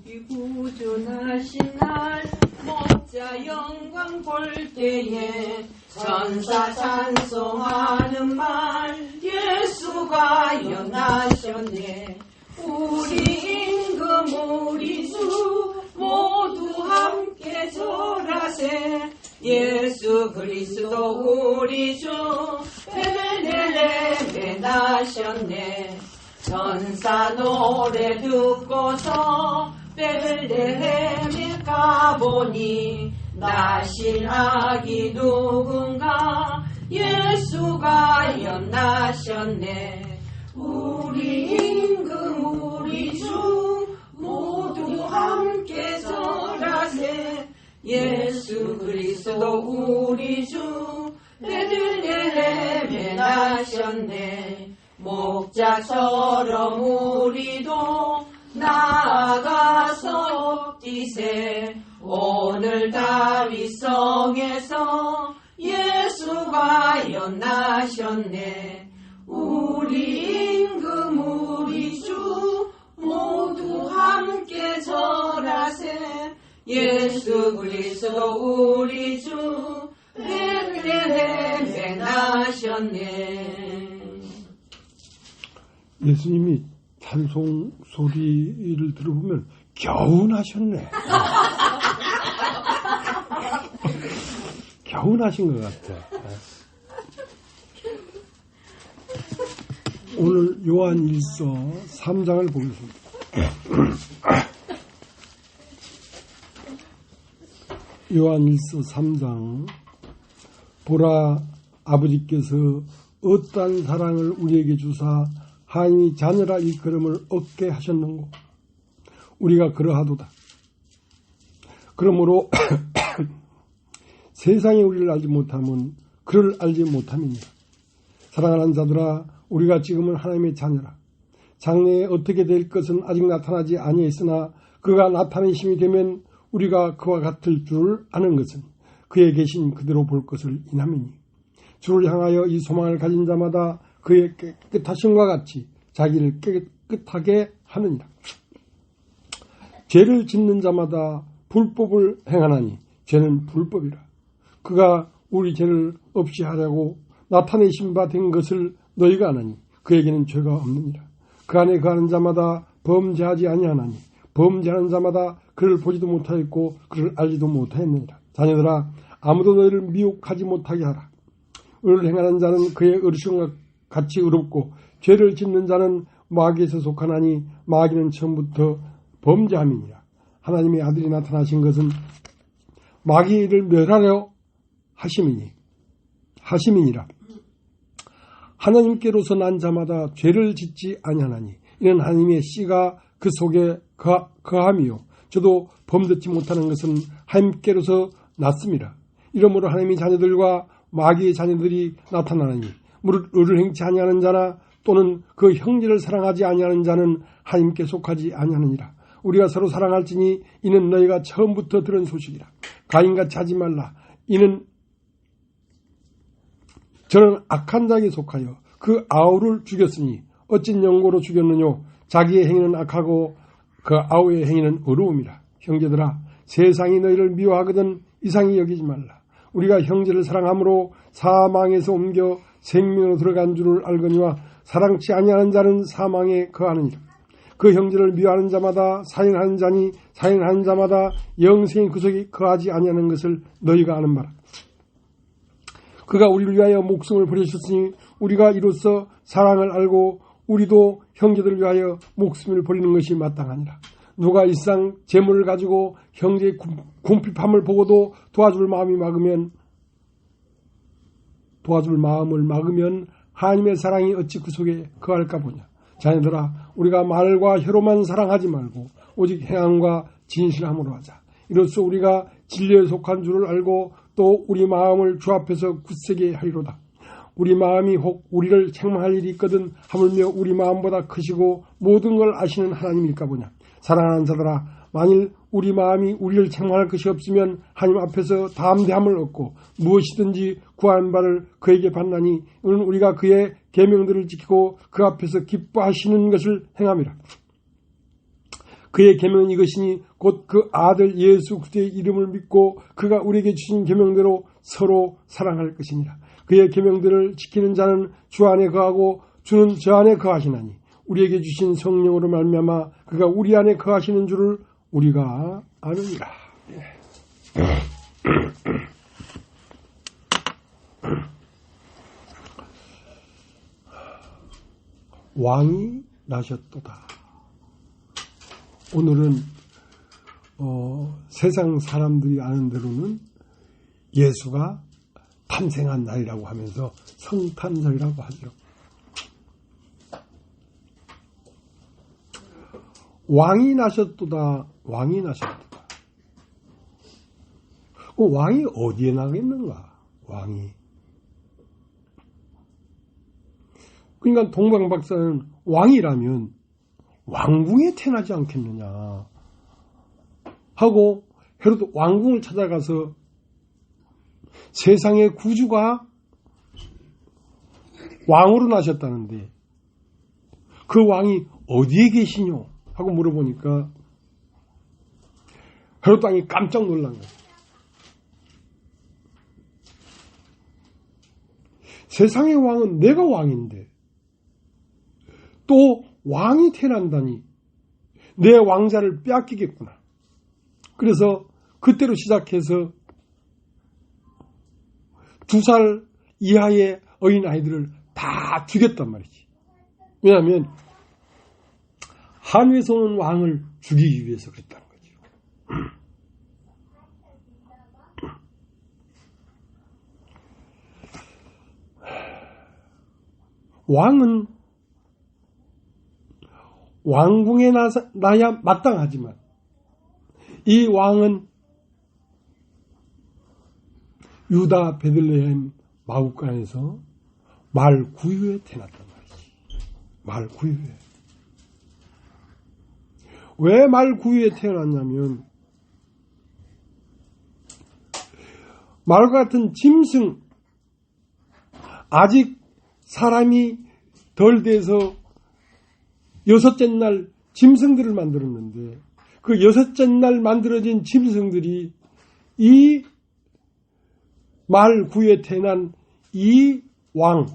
우리 구주나신 날 목자 영광 볼 때에 천사 찬송하는 말 예수가 연하셨네. 우리 임금 우리 주 모두 함께 절하세. 예수 그리스도 우리 주 베들레헴에 나셨네. 천사 노래 듣고서 베들레헴에 가보니 나신 아기 누군가 예수가 연나셨네. 우리 임금 우리 주 모두 함께 절하세. 예수 그리스도 우리 주 베들레헴에 나셨네. 목자처럼 우리도 나아가서 뛰세. 오늘 다윗성에서 예수가 연나셨네. 우리 임금 우리 주 모두 함께 절하세. 예수 그리스도 우리 주 베들레헴에 나셨네. 예수님이 찬송 소리를 들어보면 겨우 나셨네. 겨우 나신 것 같아. 오늘 요한일서 3장을 보겠습니다. 요한일서 3장. 보라, 아버지께서 어떠한 사랑을 우리에게 주사 하나님이 자녀라 일컬음을 얻게 하셨는고 우리가 그러하도다. 그러므로 세상이 우리를 알지 못하면 그를 알지 못함이니라. 사랑하는 자들아, 우리가 지금은 하나님의 자녀라. 장래에 어떻게 될 것은 아직 나타나지 아니했으나 그가 나타낸 심이 되면 우리가 그와 같을 줄 아는 것은 그에 계신 그대로 볼 것을 인함이니 주를 향하여 이 소망을 가진 자마다 그의 깨끗하심과 같이 자기를 깨끗하게 하느니라. 죄를 짓는 자마다 불법을 행하나니 죄는 불법이라. 그가 우리 죄를 없이 하려고 나타내신 바 된 것을 너희가 아나니 그에게는 죄가 없느니라. 그 안에 거하는 자마다 범죄하지 아니하나니 범죄하는 자마다 그를 보지도 못하였고 그를 알지도 못하였느니라. 자녀들아, 아무도 너희를 미혹하지 못하게 하라. 의를 행하는 자는 그의 어르신과 같이 의롭고 죄를 짓는 자는 마귀에서 속하나니 마귀는 처음부터 범죄함이니라. 하나님의 아들이 나타나신 것은 마귀를 멸하려 하심이니라. 하나님께로서 난 자마다 죄를 짓지 아니하나니 이는 하나님의 씨가 그 속에 거함이요 저도 범듣지 못하는 것은 하나님께로서 났습니다. 이러므로 하나님의 자녀들과 마귀의 자녀들이 나타나나니 무릇 의를 행치 아니하는 자나 또는 그 형제를 사랑하지 아니하는 자는 하나님께 속하지 아니하느니라. 우리가 서로 사랑할지니 이는 너희가 처음부터 들은 소식이라. 가인같이 하지 말라. 이는 저는 악한 자에게 속하여 그 아우를 죽였으니 어찐 영고로 죽였느뇨. 자기의 행위는 악하고 그 아우의 행위는 의로움이라. 형제들아, 세상이 너희를 미워하거든 이상히 여기지 말라. 우리가 형제를 사랑함으로 사망에서 옮겨 생명으로 들어간 줄을 알거니와 사랑치 아니하는 자는 사망에 거하느니라. 그 형제를 미워하는 자마다 살인하는 자니 살인하는 자마다 영생의 구속에 거하지 아니하는 것을 너희가 아는 바라. 그가 우리를 위하여 목숨을 버리셨으니 우리가 이로써 사랑을 알고 우리도 형제들을 위하여 목숨을 버리는 것이 마땅하니라. 누가 일상 재물을 가지고 형제의 궁핍함을 보고도 도와줄 마음을 막으면 하나님의 사랑이 어찌 그 속에 거할까 보냐. 자녀들아, 우리가 말과 혀로만 사랑하지 말고 오직 행함과 진실함으로 하자. 이로써 우리가 진리에 속한 줄을 알고 또 우리 마음을 주 앞에서 굳세게 하리로다. 우리 마음이 혹 우리를 책망할 일이 있거든 하물며 우리 마음보다 크시고 모든 걸 아시는 하나님일까 보냐. 사랑하는 자들아, 만일 우리 마음이 우리를 책망할 것이 없으면 하나님 앞에서 담대함을 얻고 무엇이든지 구하는 바를 그에게 받나니 이는 우리가 그의 계명들을 지키고 그 앞에서 기뻐하시는 것을 행함이라. 그의 계명은 이것이니 곧 그 아들 예수 그리스도의 이름을 믿고 그가 우리에게 주신 계명대로 서로 사랑할 것이니라. 그의 계명들을 지키는 자는 주 안에 거하고 주는 저 안에 거하시나니 우리에게 주신 성령으로 말미암아 그가 우리 안에 거하시는 줄을 우리가 아느니라. 왕이 나셨도다. 오늘은 세상 사람들이 아는 대로는 예수가 탄생한 날이라고 하면서 성탄절이라고 하죠. 왕이 나셨도다. 왕이 나셨도다. 그 왕이 어디에 나겠는가? 왕이. 그러니까 동방박사는 왕이라면 왕궁에 태어나지 않겠느냐 하고 헤로도 왕궁을 찾아가서 세상의 구주가 왕으로 나셨다는데 그 왕이 어디에 계시뇨? 하고 물어보니까 헤롯 왕이 깜짝 놀란 거예요. 세상의 왕은 내가 왕인데 또 왕이 태어난다니 내 왕자를 빼앗기겠구나. 그래서 그때로 시작해서 2살 이하의 어린아이들을 다 죽였단 말이지. 왜냐하면 하늘에서 오는 왕을 죽이기 위해서 그랬다는 거죠. 왕은 왕궁에 나야 마땅하지만 이 왕은 유다 베들레헴 마구간에서 말 구유에 태어났단 말이지. 말 구유에. 왜 말 구유에 태어났냐면 말과 같은 짐승, 아직 사람이 덜 돼서 6째 날 짐승들을 만들었는데 그 6째 날 만들어진 짐승들이 이 말 구유에 태어난 이 왕,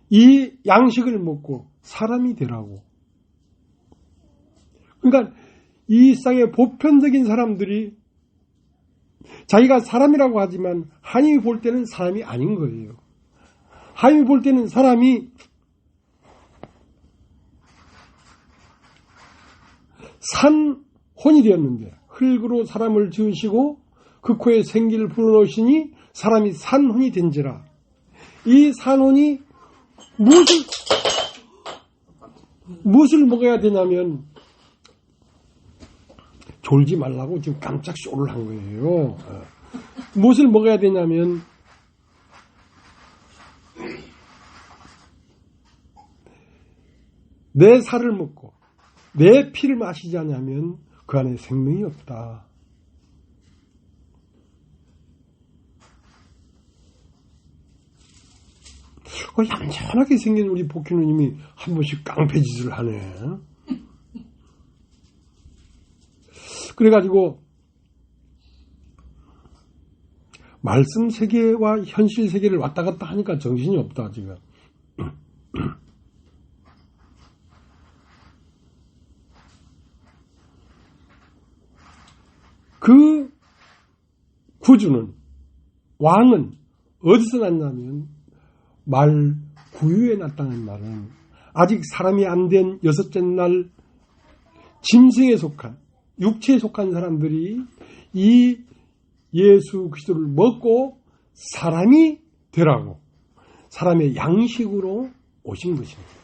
이 양식을 먹고 사람이 되라고. 그러니까 이 세상의 보편적인 사람들이 자기가 사람이라고 하지만 하나님이 볼 때는 사람이 아닌 거예요. 하나님이 볼 때는 사람이 산혼이 되었는데 흙으로 사람을 지으시고 그 코에 생기를 불어넣으시니 사람이 산혼이 된지라. 이 산혼이 무엇을 먹어야 되냐면 졸지 말라고 지금 깜짝 쇼를 한 거예요. 무엇을 먹어야 되냐면 내 살을 먹고 내 피를 마시지 않으면 그 안에 생명이 없다. 얌전하게 생긴 우리 복희누님이 한 번씩 깡패짓을 하네. 그래가지고 말씀 세계와 현실 세계를 왔다 갔다 하니까 정신이 없다 지금. 그 구주는 왕은 어디서 났냐면 말 구유에 났다는 말은 아직 사람이 안 된 6째 날 짐승에 속한 육체에 속한 사람들이 이 예수 그리스도를 먹고 사람이 되라고 사람의 양식으로 오신 것입니다.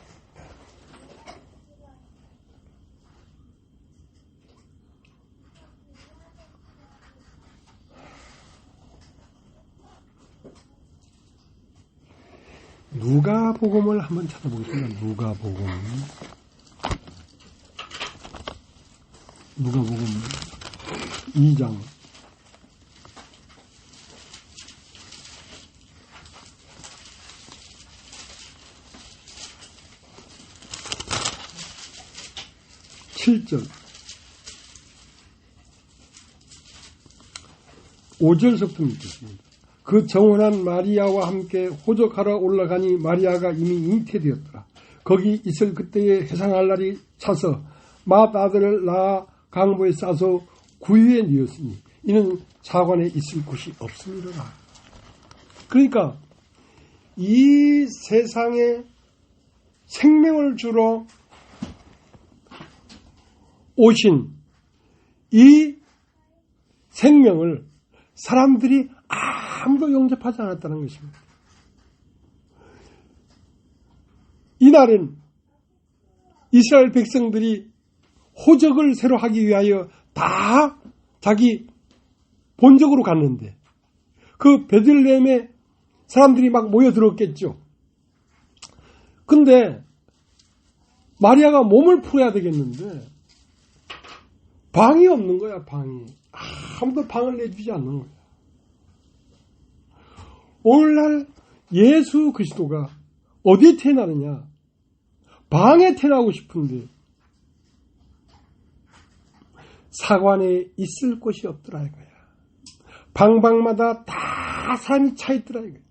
누가복음을 한번 찾아보겠습니다. 누가복음. 누가복음 2장 7절 5절서부터 읽겠습니다. 그 정혼한 마리아와 함께 호적하러 올라가니 마리아가 이미 잉태되었더라. 거기 있을 그때에 해상할 날이 차서 맏 아들을 낳아 강보에 싸서 구유에 뉘었으니 이는 사관에 있을 곳이 없음이로라. 그러니까 이 세상에 생명을 주러 오신 이 생명을 사람들이 아무도 영접하지 않았다는 것입니다. 이날은 이스라엘 백성들이 호적을 새로 하기 위하여 다 자기 본적으로 갔는데 그 베들레헴에 사람들이 막 모여들었겠죠. 근데 마리아가 몸을 풀어야 되겠는데 방이 없는 거야. 방이. 아무도 방을 내주지 않는 거야. 오늘날 예수 그리스도가 어디에 태어나느냐? 방에 태어나고 싶은데 사관에 있을 곳이 없더라 이거야. 방방마다 다 사람이 차 있더라 이거야.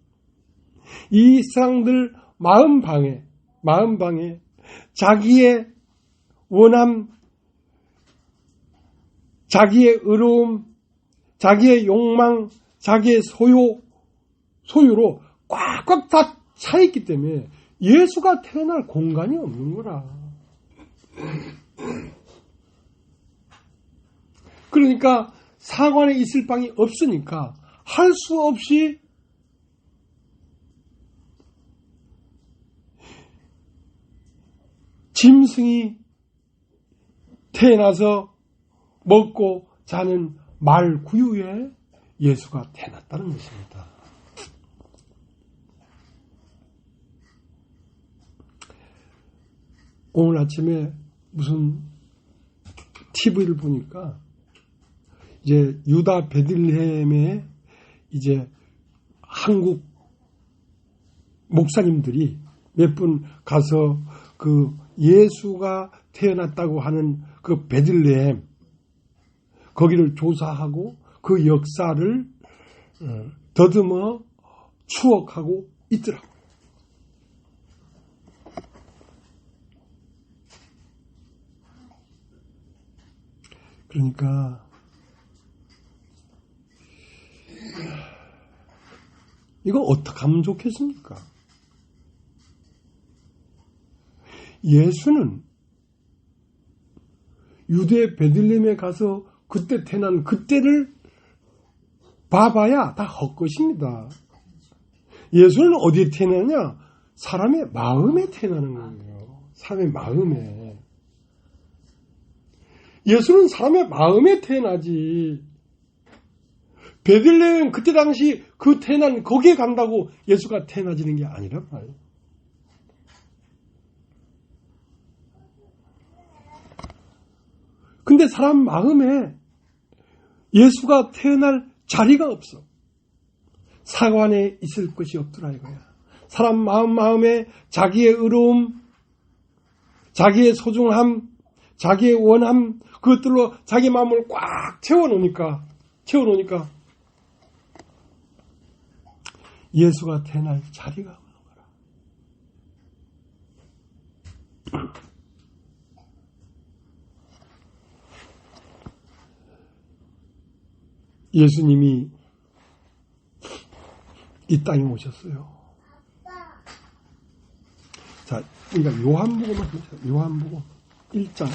이 사람들 마음방에 자기의 원함, 자기의 의로움, 자기의 욕망, 자기의 소유로 꽉꽉 다 차있기 때문에 예수가 태어날 공간이 없는 거라. 그러니까 사관에 있을 방이 없으니까 할 수 없이 짐승이 태어나서 먹고 자는 말 구유에 예수가 태어났다는 것입니다. 오늘 아침에 무슨 TV를 보니까 이제 유다 베들레헴에 이제 한국 목사님들이 몇 분 가서 그 예수가 태어났다고 하는 그 베들레헴 거기를 조사하고 그 역사를 더듬어 추억하고 있더라고요. 그러니까 이거 어떻게 하면 좋겠습니까? 예수는 유대 베들레헴에 가서 그때 태어난 그때를 봐봐야 다 헛것입니다. 예수는 어디에 태어나냐? 사람의 마음에 태어나는 거예요. 사람의 마음에. 예수는 사람의 마음에 태어나지. 베들레헴 그때 당시 그 태어난 거기에 간다고 예수가 태어나지는 게 아니란 말이에요. 근데 사람 마음에 예수가 태어날 자리가 없어. 사관에 있을 것이 없더라 이거야. 사람 마음에 자기의 의로움, 자기의 소중함, 자기의 원함 그것들로 자기 마음을 꽉 채워놓으니까 예수가 태어날 자리가 없는 거라. 예수님이 이 땅에 오셨어요. 자, 그러니까 요한복음을 보세요. 요한복음 1장.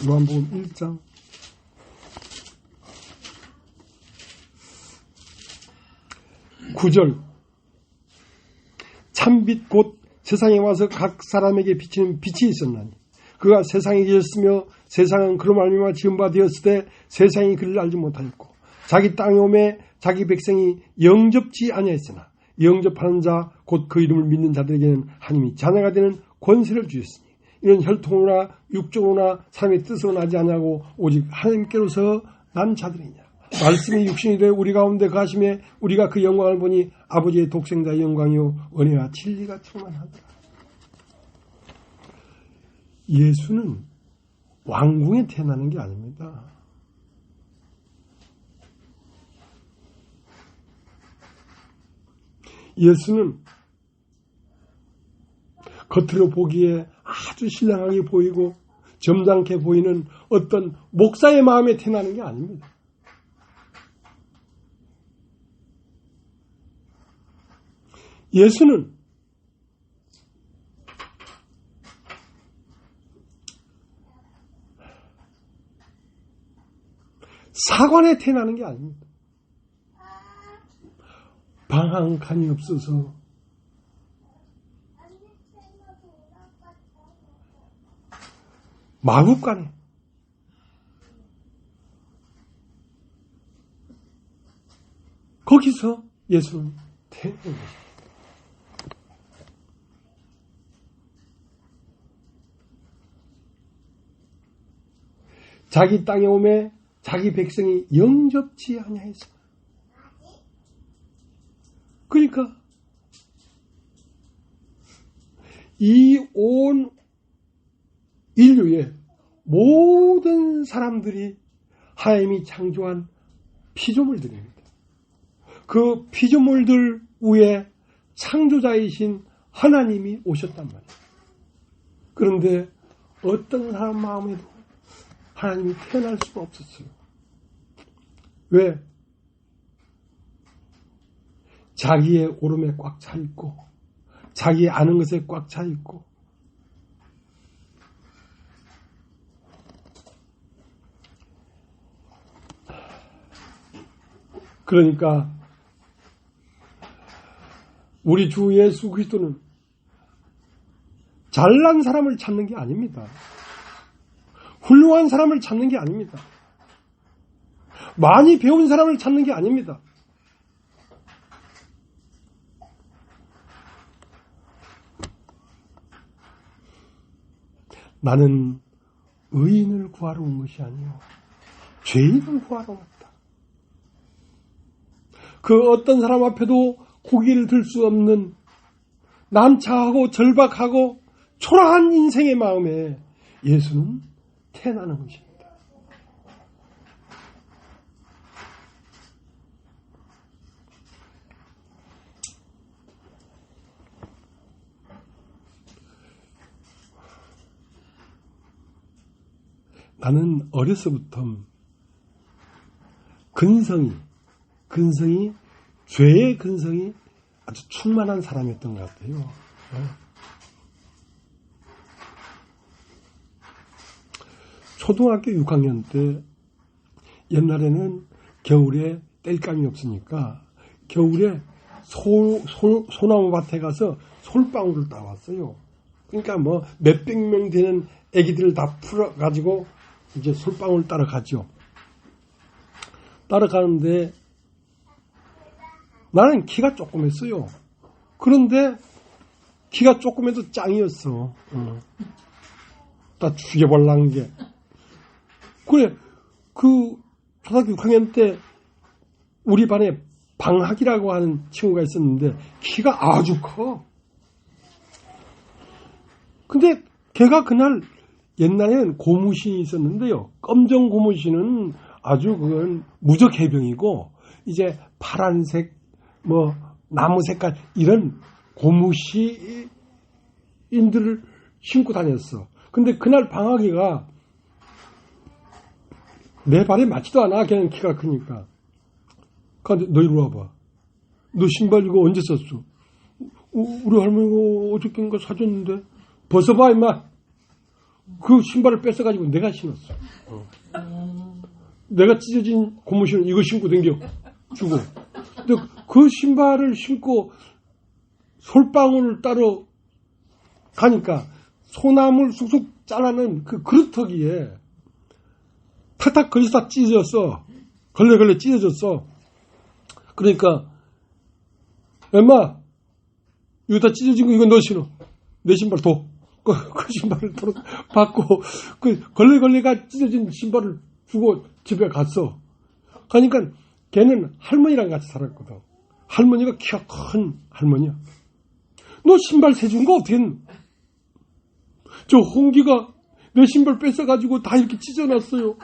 요한복음 1장 9절 참빛 곧 세상에 와서 각 사람에게 비치는 빛이 있었나니 그가 세상에 계셨으며 세상은 그로 말미암아 지은 바 되었을 때 세상이 그를 알지 못하였고 자기 땅에 오매 자기 백성이 영접지 아니하였으나 영접하는 자 곧 그 이름을 믿는 자들에게는 하나님이 자녀가 되는 권세를 주셨으니 이는 혈통으로나 육적으로나 사람의 뜻으로 나지 아니하고 오직 하나님께로서 난 자들이냐. 말씀이 육신이 되어 우리 가운데 거하심에 우리가 그 영광을 보니 아버지의 독생자의 영광이요 은혜와 진리가 충만하더라. 예수는 왕궁에 태어나는 게 아닙니다. 예수는 겉으로 보기에 아주 신랑하게 보이고 점잖게 보이는 어떤 목사의 마음에 태어나는 게 아닙니다. 예수는 사관에 태어나는 게 아닙니다. 방 한 칸이 없어서 마구간에 거기서 예수는 태어난 것입니다. 자기 땅에 오매 자기 백성이 영접지 아니하였으나 그러니까 이 온 인류의 모든 사람들이 하나님이 창조한 피조물들입니다. 그 피조물들 위에 창조자이신 하나님이 오셨단 말이에요. 그런데 어떤 사람 마음에도 하나님이 태어날 수가 없었어요. 왜? 자기의 오름에 꽉 차 있고 자기 아는 것에 꽉 차 있고 그러니까 우리 주 예수 그리스도는 잘난 사람을 찾는 게 아닙니다. 훌륭한 사람을 찾는 게 아닙니다. 많이 배운 사람을 찾는 게 아닙니다. 나는 의인을 구하러 온 것이 아니요 죄인을 구하러 왔다. 그 어떤 사람 앞에도 고개를 들 수 없는 난처하고 절박하고 초라한 인생의 마음에 예수는 태어나는 것입니다. 나는 어려서부터 근성이 죄의 근성이 아주 충만한 사람이었던 것 같아요. 초등학교 6학년 때 옛날에는 겨울에 땔감이 없으니까 겨울에 소나무 밭에 가서 솔방울을 따왔어요. 그러니까 뭐 몇백 명 되는 애기들을 다 풀어가지고 이제 솔방울 따라가죠. 따라가는데 나는 키가 조그맸어요. 그런데 키가 조그매도 짱이었어. 다 죽여볼라는 게. 그래, 그 초등학교 6학년 때 우리 반에 방학이라고 하는 친구가 있었는데 키가 아주 커. 근데 걔가 그날 옛날에는 고무신이 있었는데요. 검정 고무신은 아주 그건 무적 해병이고 이제 파란색 뭐 나무 색깔 이런 고무신들을 신고 다녔어. 근데 그날 방학이가 내 발에 맞지도 않아. 걔는 키가 크니까. 근데 너 이리 와봐. 너 신발 이거 언제 썼어? 우리 할머니가 어저께인가 사줬는데 벗어봐 임마. 그 신발을 뺏어가지고 내가 신었어. 내가 찢어진 고무신을 이거 신고 댕겨 주고. 근데 그 신발을 신고 솔방울을 따러 가니까 소나무를 쑥쑥 잘라낸 그 그루터기에 탁탁 걸려서 찢어졌어. 걸레 찢어졌어. 그러니까 엄마 이거 다 찢어진 거 이거 너 신어. 내 신발 둬. 그 신발을 받고 그 걸레가 찢어진 신발을 주고 집에 갔어. 그러니까 걔는 할머니랑 같이 살았거든. 할머니가 키가 큰 할머니야. 너 신발 세준 거 어떻게 했노? 저 홍기가 내 신발 뺏어가지고 다 이렇게 찢어놨어요.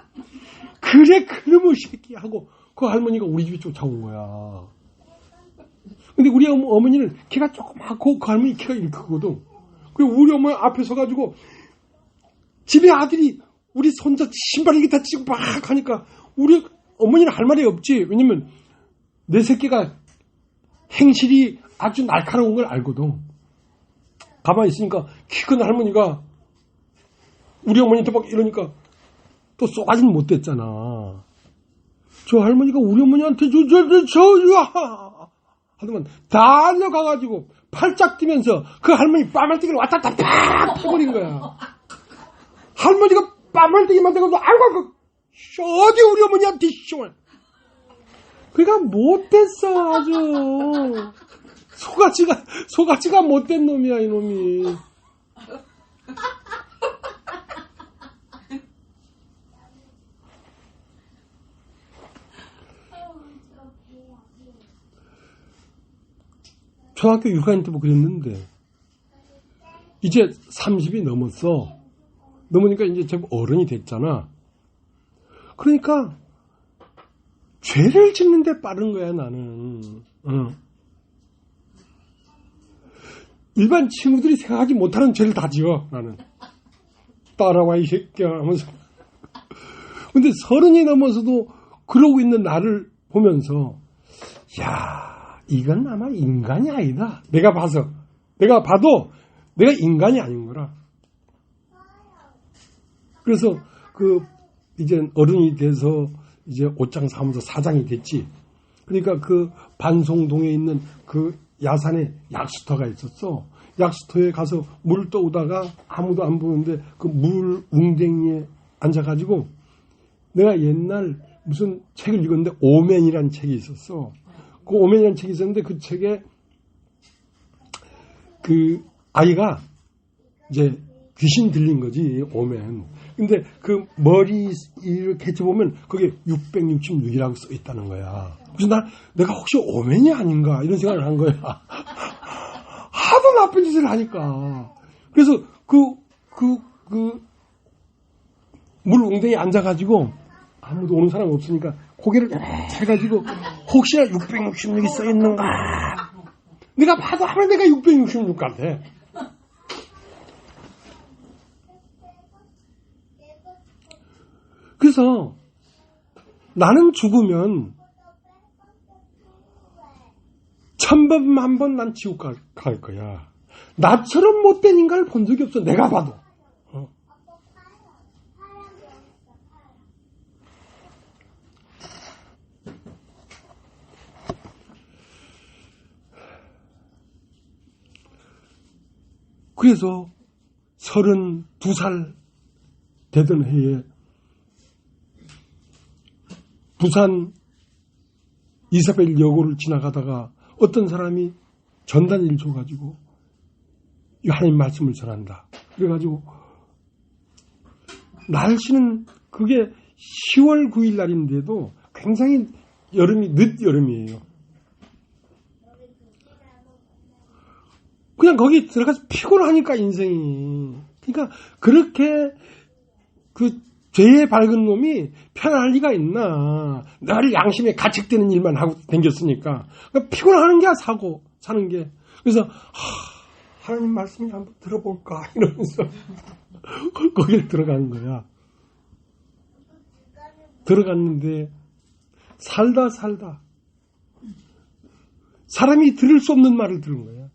그래 그놈의 새끼 하고 그 할머니가 우리 집에 쫓아온 거야. 근데 우리 어머니는 키가 조그맣고 그 할머니 키가 이렇게 크거든. 그리고 우리 어머니 앞에 서가지고 집에 아들이 우리 손자 신발 이렇게 다 찢고 막 하니까 우리 어머니는 할 말이 없지. 왜냐면 내 새끼가 행실이 아주 날카로운 걸 알거든. 가만히 있으니까 키 큰 할머니가 우리 어머니한테 막 이러니까 또 쏘가지는 못 됐잖아. 저 할머니가 우리 어머니한테 하더만 달려가가지고 팔짝 뛰면서 그 할머니 빠말뛰기를 왔다 갔다 팍 해버린 거야. 할머니가 빠말뛰기만 돼가지고 아이고 어디 우리 어머니한테 시원해. 그러니까 못됐어 아주. 소가지가 못된 놈이야 이놈이. 초등학교 6학년 때뭐 그랬는데 이제 30이 넘었어. 넘으니까 이제 제법 어른이 됐잖아. 그러니까 죄를 짓는데 빠른 거야 나는. 일반 친구들이 생각하지 못하는 죄를 다 지어 나는. 따라와 이 새끼야 하면서. 근데 30이 넘어서도 그러고 있는 나를 보면서 야 이건 아마 인간이 아니다. 내가 봐도 내가 인간이 아닌 거라. 그래서 이제 어른이 돼서 이제 옷장 사무소 사장이 됐지. 그러니까 그 반송동에 있는 그 야산에 약수터가 있었어. 약수터에 가서 물 떠오다가 아무도 안 보는데 그 물 웅덩이에 앉아가지고 내가 옛날 무슨 책을 읽었는데 오맨이라는 책이 있었어. 그 오맨이라는 책이 있었는데 그 책에 그 아이가 이제 귀신 들린 거지 오맨. 근데 그 머리 이렇게 해보면 거기에 666이라고 써 있다는 거야. 그래서 내가 혹시 오맨이 아닌가 이런 생각을 한 거야. 하도 나쁜 짓을 하니까. 그래서 물 웅덩이에 앉아가지고 아무도 오는 사람 없으니까 고개를 해가지고 혹시나 666이 써 있는가. 내가 봐도 하면 내가 666 같아. 그래서 나는 죽으면 1000번 만번 난 지옥 갈 거야. 나처럼 못된 인간을 본 적이 없어. 내가 봐도. 그래서 32살 되던 해에 부산 이사벨 여고를 지나가다가 어떤 사람이 전단지를 줘가지고 하나님 말씀을 전한다. 그래가지고 날씨는 그게 10월 9일 날인데도 굉장히 여름이 늦여름이에요. 그냥 거기 들어가서 피곤하니까 인생이. 그러니까 그렇게 그 죄에 밝은 놈이 편안할 리가 있나. 늘 양심에 가책되는 일만 하고 댕겼으니까. 그러니까 피곤하는 게 사는 게. 그래서 하나님 말씀을 한번 들어볼까 이러면서 거기를 들어가는 거야. 들어갔는데 살다 사람이 들을 수 없는 말을 들은 거야.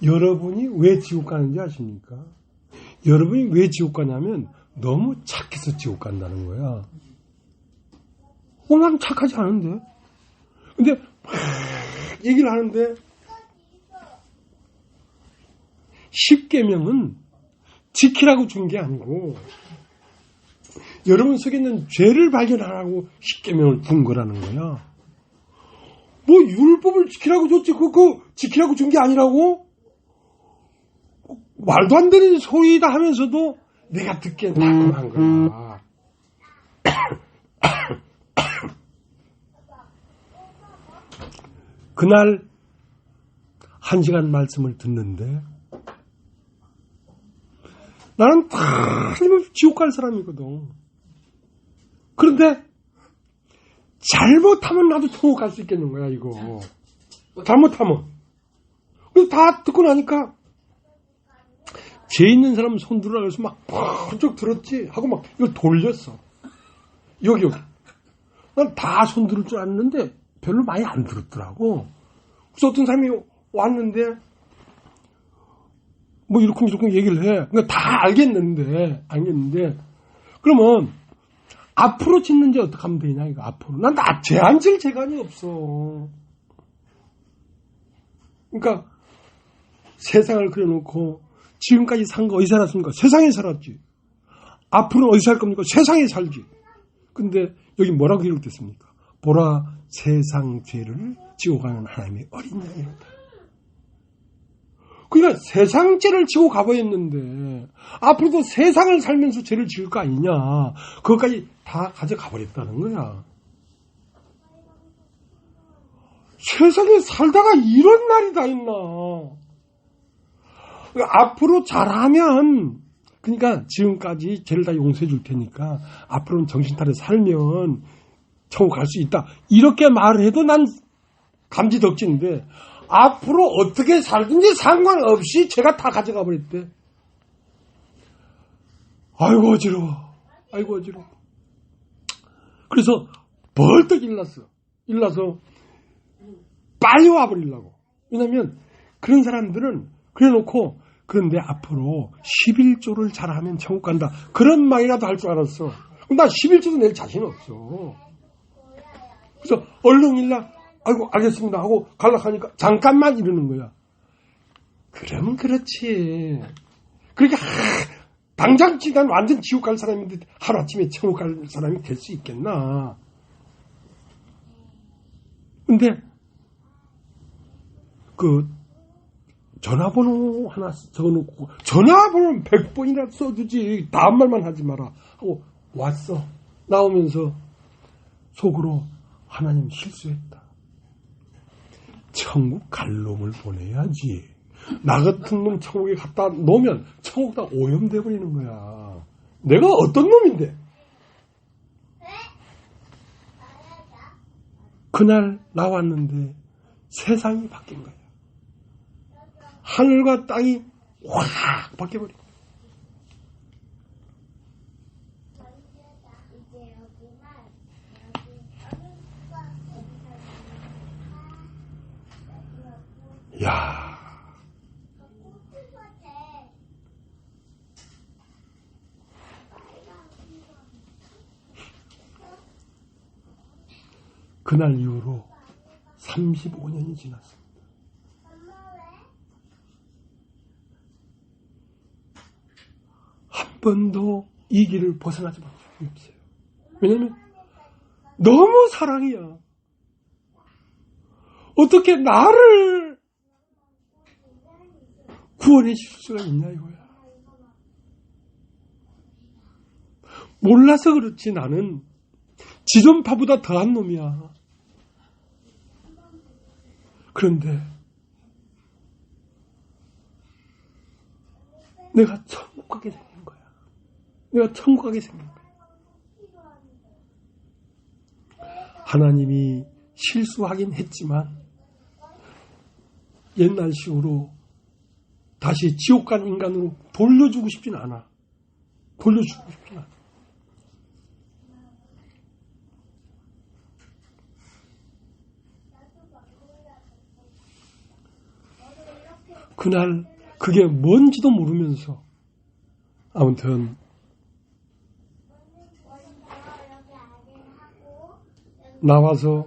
여러분이 왜 지옥 가는지 아십니까? 여러분이 왜 지옥 가냐면 너무 착해서 지옥 간다는 거야. 나는 착하지 않은데. 근데 얘기를 하는데 십계명은 지키라고 준 게 아니고 여러분 속에 있는 죄를 발견하라고 십계명을 준 거라는 거야. 뭐 율법을 지키라고 줬지 그거 지키라고 준 게 아니라고? 말도 안 되는 소리다 하면서도 내가 듣기엔 달콤한 거야. 그날 1시간 말씀을 듣는데 나는 틀림없이 지옥 갈 사람이거든. 그런데 잘못하면 나도 천국 갈 수 있겠는 거야 이거. 잘못하면. 그래서 다 듣고 나니까 죄 있는 사람 손 들으라 그래서 막 번쩍 들었지 하고 막 이걸 돌렸어. 여기. 난 다 손 들을 줄 알았는데 별로 많이 안 들었더라고. 그래서 어떤 사람이 왔는데 뭐 이렇게 얘기를 해. 그러니까 다 알겠는데 그러면 앞으로 짓는지 어떻게 하면 되냐 이거 앞으로. 난 다 죄 안 질 재간이 없어. 그러니까 세상을 그려놓고 지금까지 산 거 어디 살았습니까? 세상에 살았지. 앞으로는 어디 살 겁니까? 세상에 살지. 근데 여기 뭐라고 기록됐습니까? 보라 세상 죄를 지고 가는 하나님의 어린 양이로다. 그러니까 세상 죄를 지고 가버렸는데 앞으로도 세상을 살면서 죄를 지을 거 아니냐. 그것까지 다 가져가 버렸다는 거야. 세상에 살다가 이런 날이 다 있나. 앞으로 잘하면 그러니까 지금까지 죄를 다 용서해 줄 테니까 앞으로는 정신차려 살면 천국 갈 수 있다. 이렇게 말을 해도 난 감지덕지인데 앞으로 어떻게 살든지 상관없이 제가 다 가져가 버렸대. 아이고 어지러워. 그래서 벌떡 일나서 빨리 와버리려고. 왜냐면 그런 사람들은 그래놓고 그런데 앞으로 11조를 잘하면 천국 간다. 그런 말이라도 할 줄 알았어. 나 11조도 낼 자신 없어. 그래서 얼른 일나 아이고 알겠습니다 하고 갈락하니까 잠깐만 이러는 거야. 그러면 그렇지. 그러니까 당장 난 완전 지옥 갈 사람인데 하루아침에 천국 갈 사람이 될 수 있겠나. 근데 그 전화번호 하나 적어놓고 전화번호는 100번이나 써주지 다음 말만 하지 마라 하고 왔어. 나오면서 속으로 하나님 실수했다. 천국 갈 놈을 보내야지. 나 같은 놈 천국에 갖다 놓으면 천국 다 오염돼 버리는 거야. 내가 어떤 놈인데. 그날 나왔는데 세상이 바뀐 거야. 하늘과 땅이 확 바뀌어버린 거야. 야, 그날 이후로 35년이 지났습니다. 한 번도 이 길을 벗어나지 못했어요. 왜냐하면 너무 사랑이야. 어떻게 나를 구원해 주실 수가 있냐 이거야. 몰라서 그렇지 나는 지존파보다 더한 놈이야. 그런데 내가 천국 가게 생긴 거야. 내가 천국 가게 생긴 거야. 하나님이 실수하긴 했지만 옛날식으로 다시 지옥 간 인간으로 돌려주고 싶진 않아. 돌려주고 싶진 않아. 그날 그게 뭔지도 모르면서 아무튼 나와서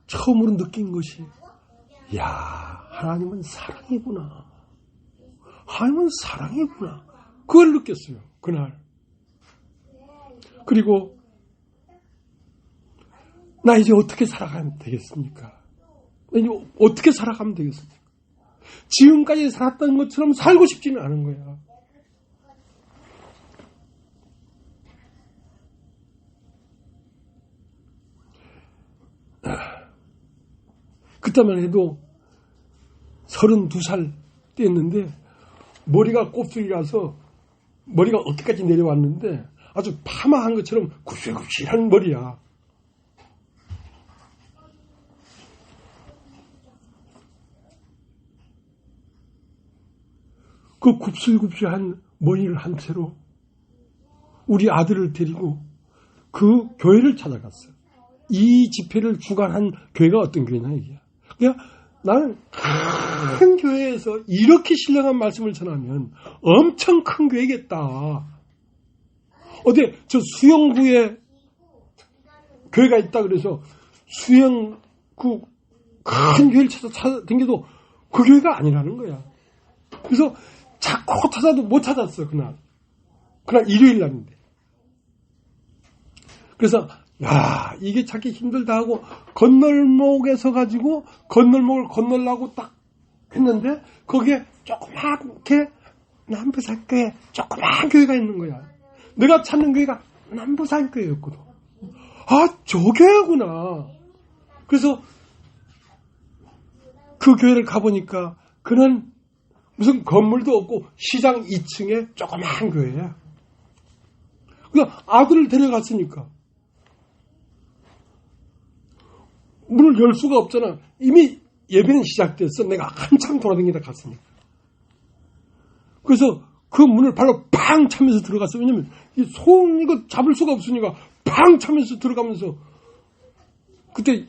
처음으로 느낀 것이 야, 하나님은 사랑이구나. 하나님은 사랑이구나. 그걸 느꼈어요. 그날. 그리고 나 이제 어떻게 살아가면 되겠습니까? 이제 어떻게 살아가면 되겠습니까? 지금까지 살았던 것처럼 살고 싶지는 않은 거야. 그때만 해도 32살 때였는데 머리가 곱슬이라서 머리가 어깨까지 내려왔는데 아주 파마한 것처럼 굽실굽실한 머리야. 그 굽실굽실한 머리를 한 채로 우리 아들을 데리고 그 교회를 찾아갔어. 이 집회를 주관한 교회가 어떤 교회냐 이게. 그러니까 나는 큰 교회에서 이렇게 신령한 말씀을 전하면 엄청 큰 교회겠다. 어디 저 수영구에 교회가 있다 그래서 수영 그 큰 교회를 찾아 댕겨도 그 교회가 아니라는 거야. 그래서 자꾸 찾아도 못 찾았어 그날 일요일 날인데. 그래서 야 이게 찾기 힘들다 하고 건널목에 서가지고 건널목을 건널라고 딱 했는데 거기에 조그맣게 남부산교회 조그마한 교회가 있는 거야. 내가 찾는 교회가 남부산교회였거든. 아 저 교회구나. 그래서 그 교회를 가보니까 그는 무슨 건물도 없고 시장 2층에 조그마한 교회야. 그러니까 아들을 데려갔으니까 문을 열 수가 없잖아. 이미 예배는 시작됐어. 내가 한참 돌아다니다 갔으니까. 그래서 그 문을 발로 팡 차면서 들어갔어. 왜냐면 이 손 이거 잡을 수가 없으니까 팡 차면서 들어가면서 그때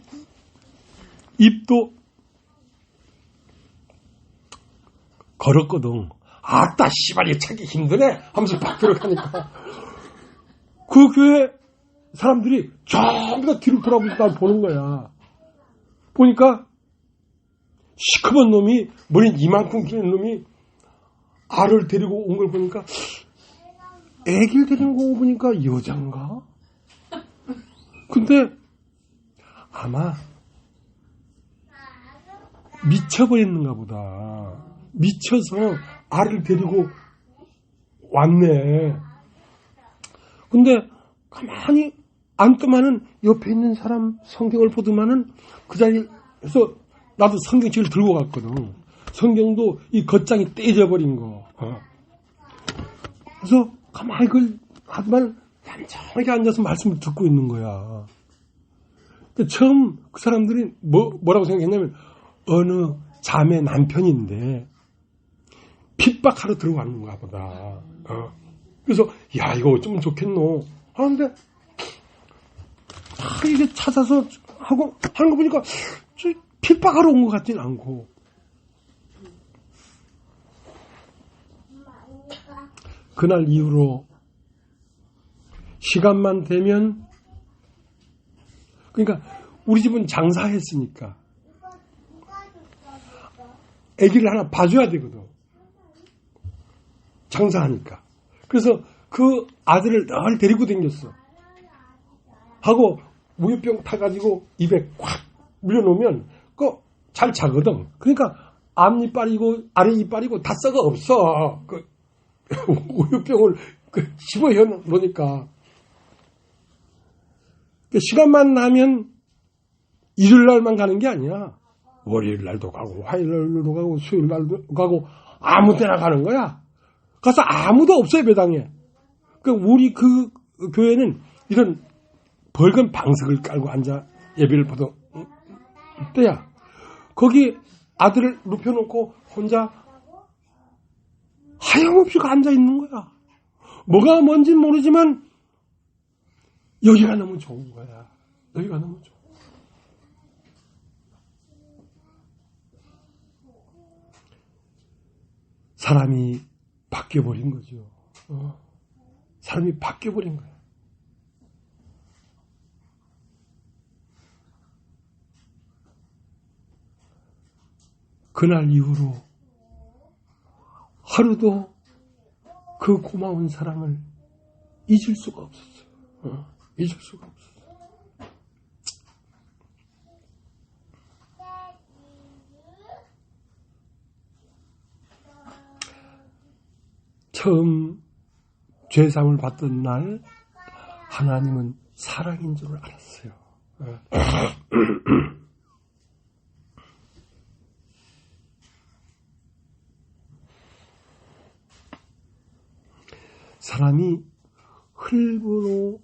입도 걸었거든. 아따 씨발이 찾기 힘드네 하면서 팍 들어가니까 그 교회 사람들이 전부 다 뒤로 돌아보면서 날 보는 거야. 보니까 시커먼 놈이 머리 이만큼 긴 놈이 알을 데리고 온 걸 보니까 애기를 데리고 온 거 보니까 여잔가? 근데 아마 미쳐버렸는가 보다. 미쳐서 알을 데리고 왔네. 근데 가만히 앉더만은 옆에 있는 사람 성경을 보더만은 그 자리에서 나도 성경책을 들고 갔거든. 성경도 이 겉장이 떼져버린 거. 그래서 가만히 그걸 하더만 얌전하게 앉아서 말씀을 듣고 있는 거야. 처음 그 사람들이 뭐라고 생각했냐면 어느 자매 남편인데 핍박하러 들어왔는가 보다. 그래서 야 이거 어쩌면 좋겠노 하는데 이게 찾아서 하고 하는 거 보니까 핍박하러 온 것 같진 않고. 그날 이후로 시간만 되면 그러니까 우리 집은 장사했으니까 아기를 하나 봐줘야 되거든. 장사하니까. 그래서 그 아들을 늘 데리고 다녔어. 하고 우유병 타가지고 입에 꽉 물려놓으면 그거 잘 자거든. 그러니까 앞니빨이고 아래이빨이고 다 썩어 없어. 그 우유병을 집어넣어 놓으니까. 시간만 나면 일요일 날만 가는 게 아니야. 월요일 날도 가고 화요일 날도 가고 수요일 날도 가고 아무 때나 가는 거야. 가서 아무도 없어요 배당에. 우리 그 교회는 이런 벌건 방석을 깔고 앉아 예배를 보던 때야. 거기 아들을 눕혀놓고 혼자 하염없이 앉아 있는 거야. 뭐가 뭔진 모르지만 여기가 너무 좋은 거야. 여기가 너무 좋아. 사람이 바뀌어버린 거죠. 사람이 바뀌어버린 거야. 그날 이후로 하루도 그 고마운 사랑을 잊을 수가 없었어요. 잊을 수가 없었어요. 처음 죄사함을 받던 날 하나님은 사랑인 줄 알았어요. 사람이 흙으로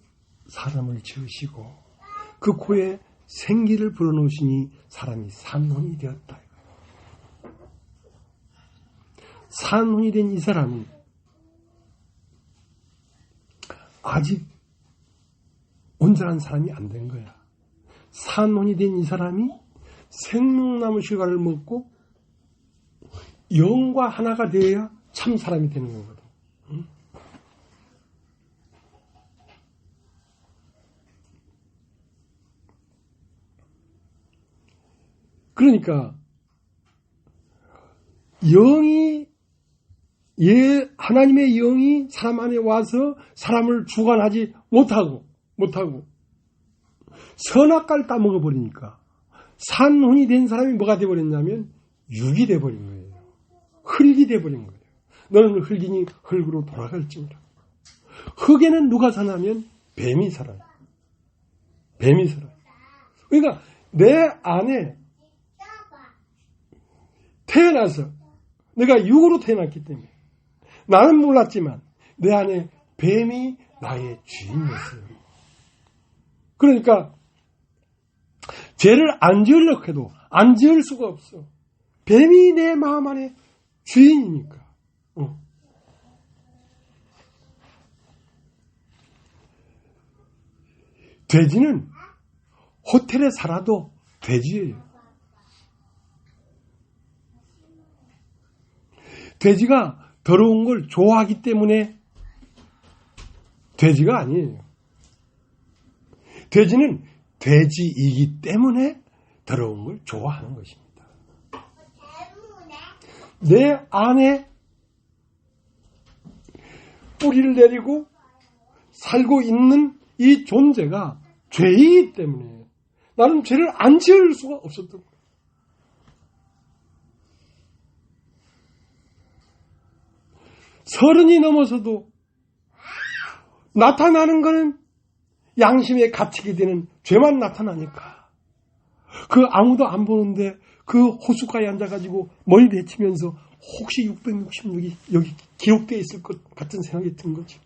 사람을 지으시고 그 코에 생기를 불어넣으시니 사람이 산혼이 되었다. 산혼이 된 이 사람은 아직 온전한 사람이 안 된 거야. 산혼이 된 이 사람이 생명나무 실과를 먹고 영과 하나가 되어야 참 사람이 되는 거거든. 그러니까 하나님의 영이 사람 안에 와서 사람을 주관하지 못하고 선악과를 따먹어 버리니까 산혼이 된 사람이 뭐가 돼버렸냐면 육이 돼버린 거예요. 흙이 돼버린 거예요. 너는 흙이니 흙으로 돌아갈지니라. 흙에는 누가 사냐면 뱀이 살아요. 뱀이 살아요. 그러니까 내 안에 태어나서 내가 육으로 태어났기 때문에 나는 몰랐지만 내 안에 뱀이 나의 주인이었어요. 그러니까 죄를 안 지으려고 해도 안 지을 수가 없어. 뱀이 내 마음 안에 주인이니까. 돼지는 호텔에 살아도 돼지예요. 돼지가 더러운 걸 좋아하기 때문에 돼지가 아니에요. 돼지는 돼지이기 때문에 더러운 걸 좋아하는 것입니다. 내 안에 뿌리를 내리고 살고 있는 이 존재가 죄이기 때문에 나는 죄를 안 지을 수가 없었던 거예요. 서른이 넘어서도 나타나는 것은 양심의 가책이 되는 죄만 나타나니까 그 아무도 안 보는데 그 호숫가에 앉아가지고 머리 데치면서 혹시 666이 여기 기록되어 있을 것 같은 생각이 든 거지.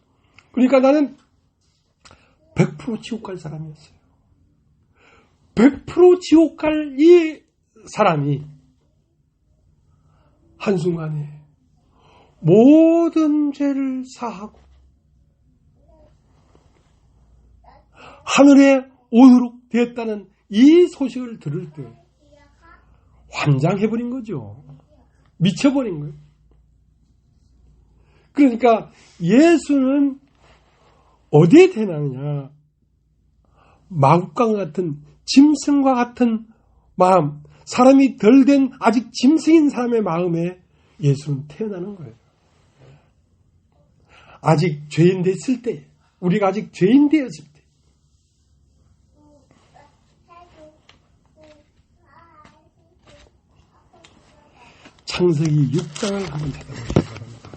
그러니까 나는 100% 지옥 갈 사람이었어요. 100% 지옥 갈 이 사람이 한순간에 모든 죄를 사하고 하늘에 오르륵 되었다는 이 소식을 들을 때 환장해버린 거죠. 미쳐버린 거예요. 그러니까 예수는 어디에 태어나느냐? 마구간 같은 짐승과 같은 마음, 사람이 덜 된 아직 짐승인 사람의 마음에 예수는 태어나는 거예요. 아직 죄인 됐을 때, 우리가 아직 죄인 되었을 때. 창세기 6장을 한번 찾아보시기 바랍니다.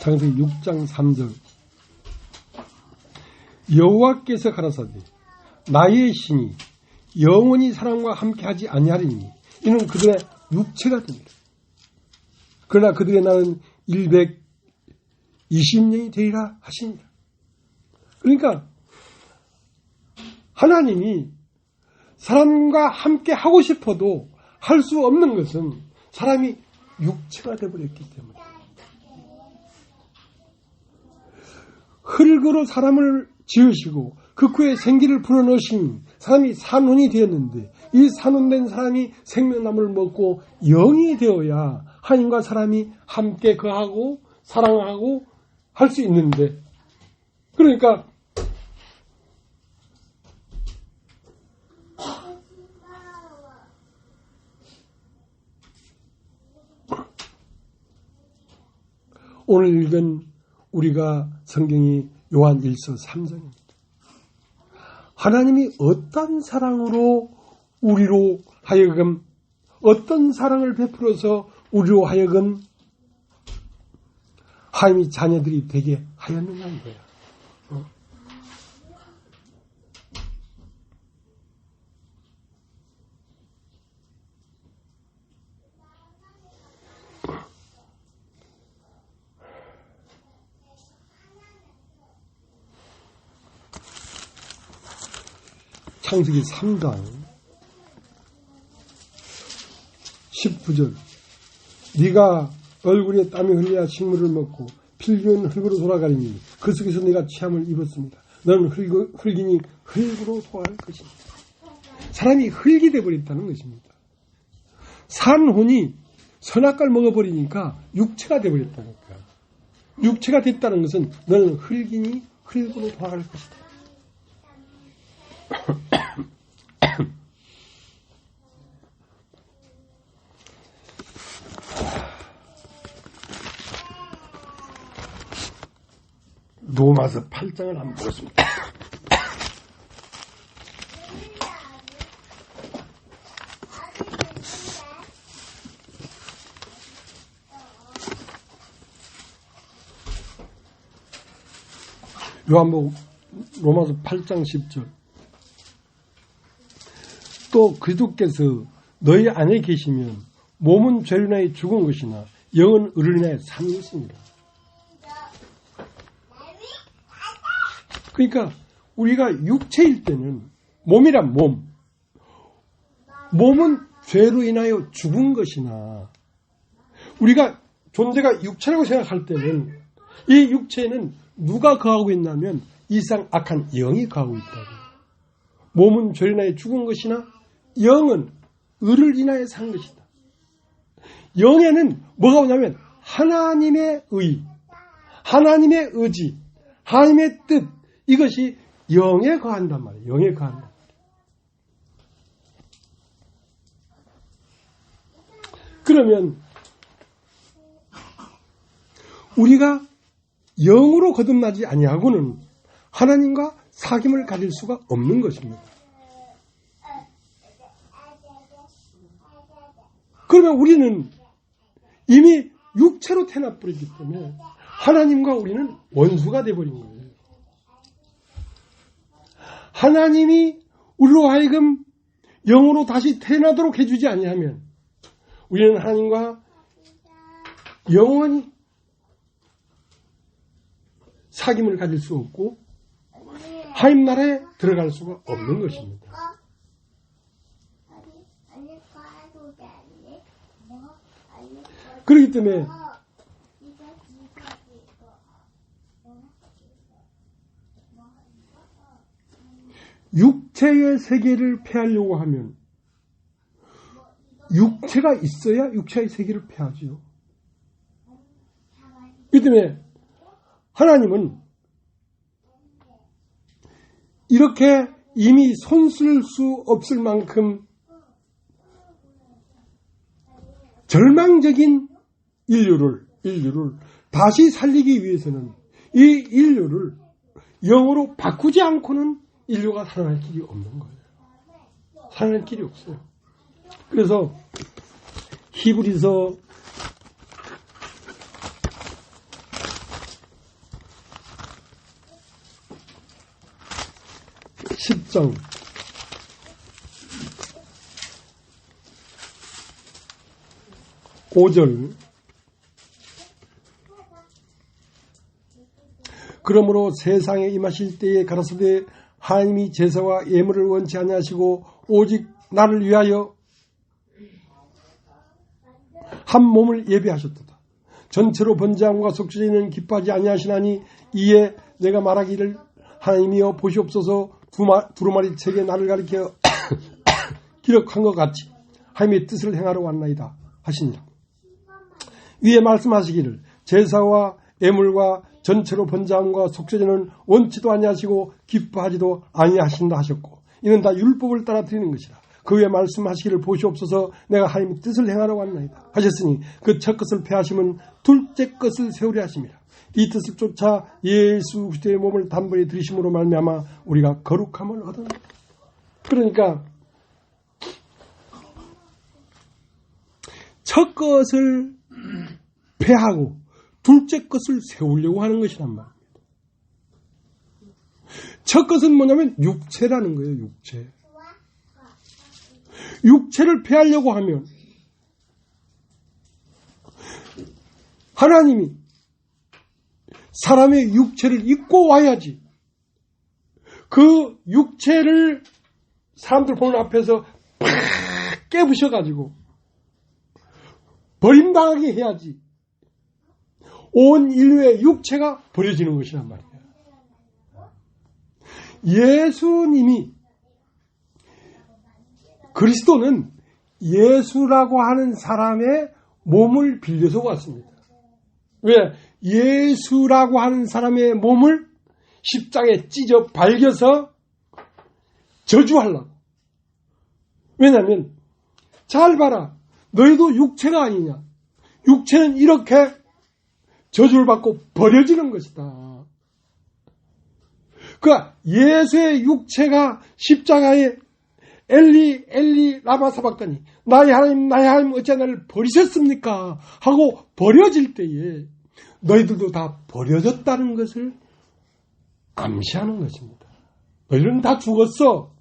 창세기 6장 3절. 여호와께서 가라사대 나의 신이 영원히 사람과 함께하지 아니하리니 이는 그들의 육체가 됩니다. 그러나 그들의 날은 120년이 되리라 하십니다. 그러니까 하나님이 사람과 함께 하고 싶어도 할 수 없는 것은 사람이 육체가 되어버렸기 때문에 흙으로 사람을 지으시고 그 코에 생기를 불어넣으신 사람이 산혼이 되었는데 이 산혼된 사람이 생명나무를 먹고 영이 되어야 하나님과 사람이 함께 거하고 사랑하고 할 수 있는데 그러니까 오늘 읽은 우리가 성경이 요한 1서 3장입니다. 하나님이 어떤 사랑으로 우리로 하여금 어떤 사랑을 베풀어서 우리로 하여금 하나님의 자녀들이 되게 하였느냐는 거야. 창세기 3장 19절 네가 얼굴에 땀이 흘려야 식물을 먹고 필기는 흙으로 돌아가리니 그 속에서 네가 취함을 입었습니다. 너는 흙이니 흙으로 돌아갈 것입니다. 사람이 흙이 되어버렸다는 것입니다. 산혼이 선악과를 먹어버리니까 육체가 되어버렸다니까. 육체가 됐다는 것은 너는 흙이니 흙으로 돌아갈 것이다. 로마서 8장을 한번 보겠습니다. 요한복음 로마서 8장 10절 또 그리스도께서 너희 안에 계시면 몸은 죄로 인하여 죽은 것이나 영은 의로 인하여 산 것입니다. 그러니까 우리가 육체일 때는 몸이란 몸은 죄로 인하여 죽은 것이나 우리가 존재가 육체라고 생각할 때는 이 육체는 누가 거하고 있냐면 이상 악한 영이 거하고 있다고. 몸은 죄로 인하여 죽은 것이나 영은 의를 인하여 산 것이다. 영에는 뭐가 오냐면 하나님의 의, 하나님의 의지, 하나님의 뜻 이것이 영에 거한단 말이에요. 영에 거한단 말이에요. 그러면 우리가 영으로 거듭나지 아니하고는 하나님과 사귐을 가질 수가 없는 것입니다. 그러면 우리는 이미 육체로 태어나버리기 때문에 하나님과 우리는 원수가 되어버린 거예요. 하나님이 우리로 하여금 영으로 다시 태어나도록 해주지 아니하면 우리는 하나님과 영원히 사귐을 가질 수 없고 하나님 나라에 들어갈 수가 없는 것입니다. 그렇기 때문에 육체의 세계를 폐하려고 하면 육체가 있어야 육체의 세계를 폐하죠. 그렇기 때문에 하나님은 이렇게 이미 손쓸 수 없을 만큼 절망적인 인류를 다시 살리기 위해서는 이 인류를 영으로 바꾸지 않고는 인류가 살아날 길이 없는 거예요. 살아날 길이 없어요. 그래서 히브리서 10장 5절 그러므로 세상에 임하실 때에 가라사대 하나님이 제사와 예물을 원치 아니하시고 오직 나를 위하여 한 몸을 예비하셨도다. 전체로 번제함과 속죄제는 기뻐하지 아니하시나니 이에 내가 말하기를 하나님이여 보시옵소서 두루마리 책에 나를 가리켜 기록한 것 같이 하나님의 뜻을 행하러 왔나이다 하시니라. 위에 말씀하시기를 제사와 예물과 전체로 번제함과 속죄제는 원치도 아니하시고 기뻐하지도 아니하신다 하셨고 이는 다 율법을 따라 드리는 것이라. 그 위에 말씀하시기를 보시옵소서. 내가 하나님의 뜻을 행하러 왔나이다 하셨으니 그 첫 것을 패하시면 둘째 것을 세우려 하십니다. 이 뜻을 쫓아 예수 그리스도의 몸을 단번에 들이심으로 말미암아 우리가 거룩함을 얻은. 그러니까 첫 것을 패하고 둘째 것을 세우려고 하는 것이란 말입니다. 첫 것은 뭐냐면 육체라는 거예요. 육체. 육체를 패하려고 하면 하나님이 사람의 육체를 입고 와야지 그 육체를 사람들 보는 앞에서 팍 깨부셔가지고 버림당하게 해야지 온 인류의 육체가 버려지는 것이란 말이에요. 예수님이 그리스도는 예수라고 하는 사람의 몸을 빌려서 왔습니다. 왜? 예수라고 하는 사람의 몸을 십자가에 찢어 발겨서 저주하려고. 왜냐하면 잘 봐라. 너희도 육체가 아니냐. 육체는 이렇게 저주를 받고 버려지는 것이다. 그러니까 예수의 육체가 십자가에 엘리 엘리 라마 사박다니 나의 하나님 어찌 나를 버리셨습니까? 하고 버려질 때에 너희들도 다 버려졌다는 것을 암시하는 것입니다. 너희들은 다 죽었어.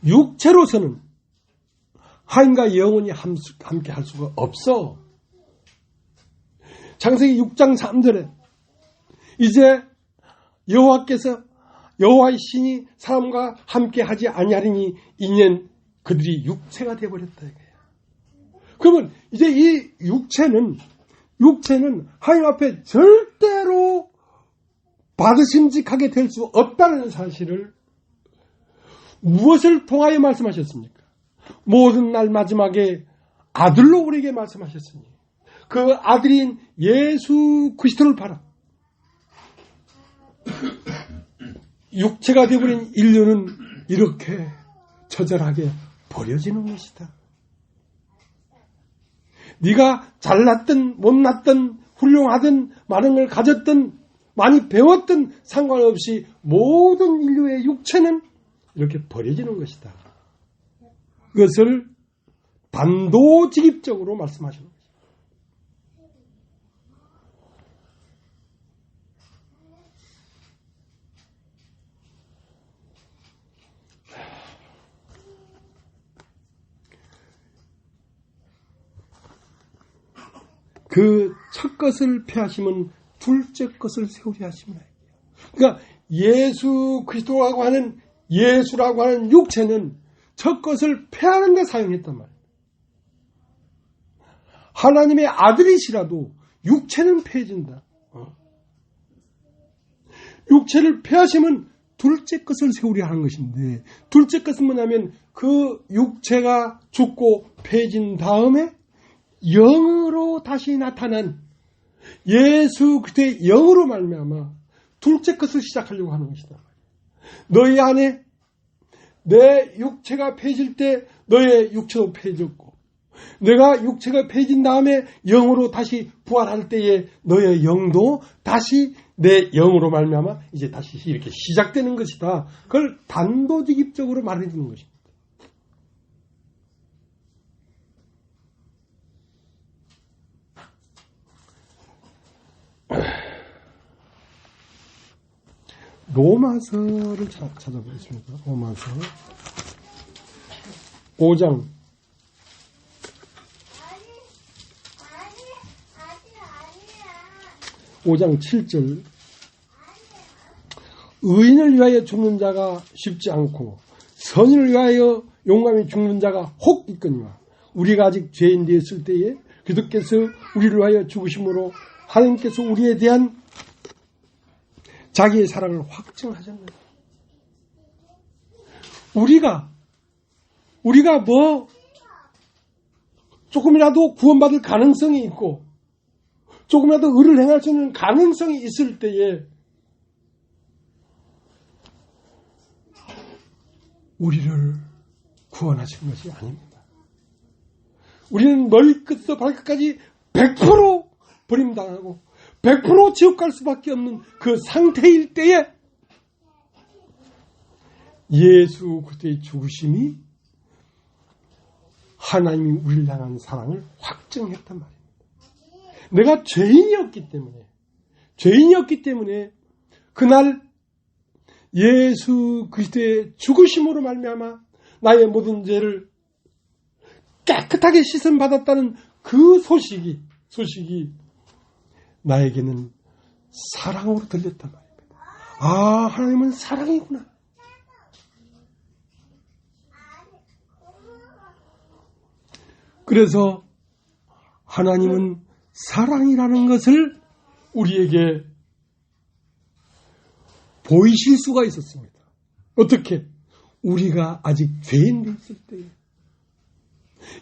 육체로서는 하나님과 영원히 함께 할 수가 없어. 창세기 6장 3절에 이제 여호와의 신이 사람과 함께 하지 아니하리니 이는 그들이 육체가 되어버렸다 이거예요. 그러면 이제 이 육체는 하나님 앞에 절대로 받으심직하게 될 수 없다는 사실을 무엇을 통하여 말씀하셨습니까? 모든 날 마지막에 아들로 우리에게 말씀하셨으니 그 아들인 예수 그리스도를 바라. 육체가 되어버린 인류는 이렇게 처절하게 버려지는 것이다. 네가 잘났든 못났든 훌륭하든 많은 걸 가졌든 많이 배웠든 상관없이 모든 인류의 육체는 이렇게 버려지는 것이다. 그것을 단도직입적으로 말씀하시는 것입니다. 그 첫 것을 패하시면 둘째 것을 세우려 하십니다. 그러니까 예수 그리스도라고 하는 예수라고 하는 육체는 첫 것을 패하는 데 사용했단 말이에요. 하나님의 아들이시라도 육체는 패해진다. 육체를 패하시면 둘째 것을 세우려 하는 것인데 둘째 것은 뭐냐면 그 육체가 죽고 패해진 다음에 영으로 다시 나타난 예수 그리스도의 영으로 말미암아 둘째 것을 시작하려고 하는 것이다. 너희 안에 내 육체가 패해질 때 너의 육체도 패해졌고 내가 육체가 패해진 다음에 영으로 다시 부활할 때에 너의 영도 다시 내 영으로 말미암아 이제 다시 이렇게 시작되는 것이다. 그걸 단도직입적으로 말해 주는 것입니다. 로마서를 찾아보겠습니다. 로마서 5장 7절 의인을 위하여 죽는 자가 쉽지 않고 선인을 위하여 용감히 죽는 자가 혹 있거니와 우리가 아직 죄인 되었을 때에 그리스도께서 우리를 위하여 죽으심으로 하나님께서 우리에 대한 자기의 사랑을 확증하셨네요. 우리가 뭐 조금이라도 구원받을 가능성이 있고 조금이라도 의를 행할 수 있는 가능성이 있을 때에 우리를 구원하신 것이 아닙니다. 우리는 머리 끝부터 발끝까지 100% 버림당하고 100% 지옥 갈 수밖에 없는 그 상태일 때에 예수 그리스도의 죽으심이 하나님이 우리를 향한 사랑을 확증했단 말입니다. 내가 죄인이었기 때문에 그날 예수 그리스도의 죽으심으로 말미암아 나의 모든 죄를 깨끗하게 씻음 받았다는 그 소식이 나에게는 사랑으로 들렸단 말입니다. 아, 하나님은 사랑이구나. 그래서 하나님은 사랑이라는 것을 우리에게 보이실 수가 있었습니다. 어떻게? 우리가 아직 죄인 됐을 때에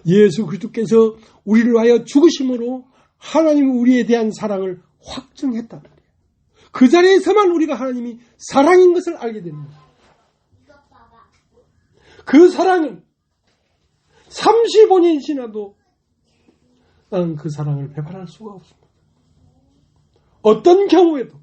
예수 그리스도께서 우리를 위하여 죽으심으로 하나님이 우리에 대한 사랑을 확증했단 말이에요. 그 자리에서만 우리가 하나님이 사랑인 것을 알게 되는 거예요. 그 사랑은 35년이 지나도 나는 그 사랑을 배반할 수가 없습니다. 어떤 경우에도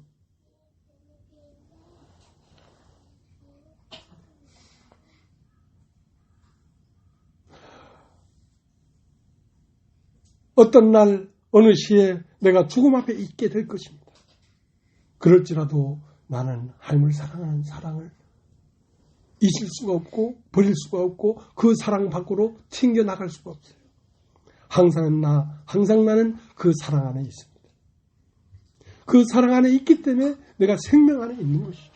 어떤 날 어느 시에 내가 죽음 앞에 있게 될 것입니다. 그럴지라도 나는 하나님을 사랑하는 사랑을 잊을 수가 없고 버릴 수가 없고 그 사랑 밖으로 튕겨나갈 수가 없어요. 항상 나는 그 사랑 안에 있습니다. 그 사랑 안에 있기 때문에 내가 생명 안에 있는 것이죠.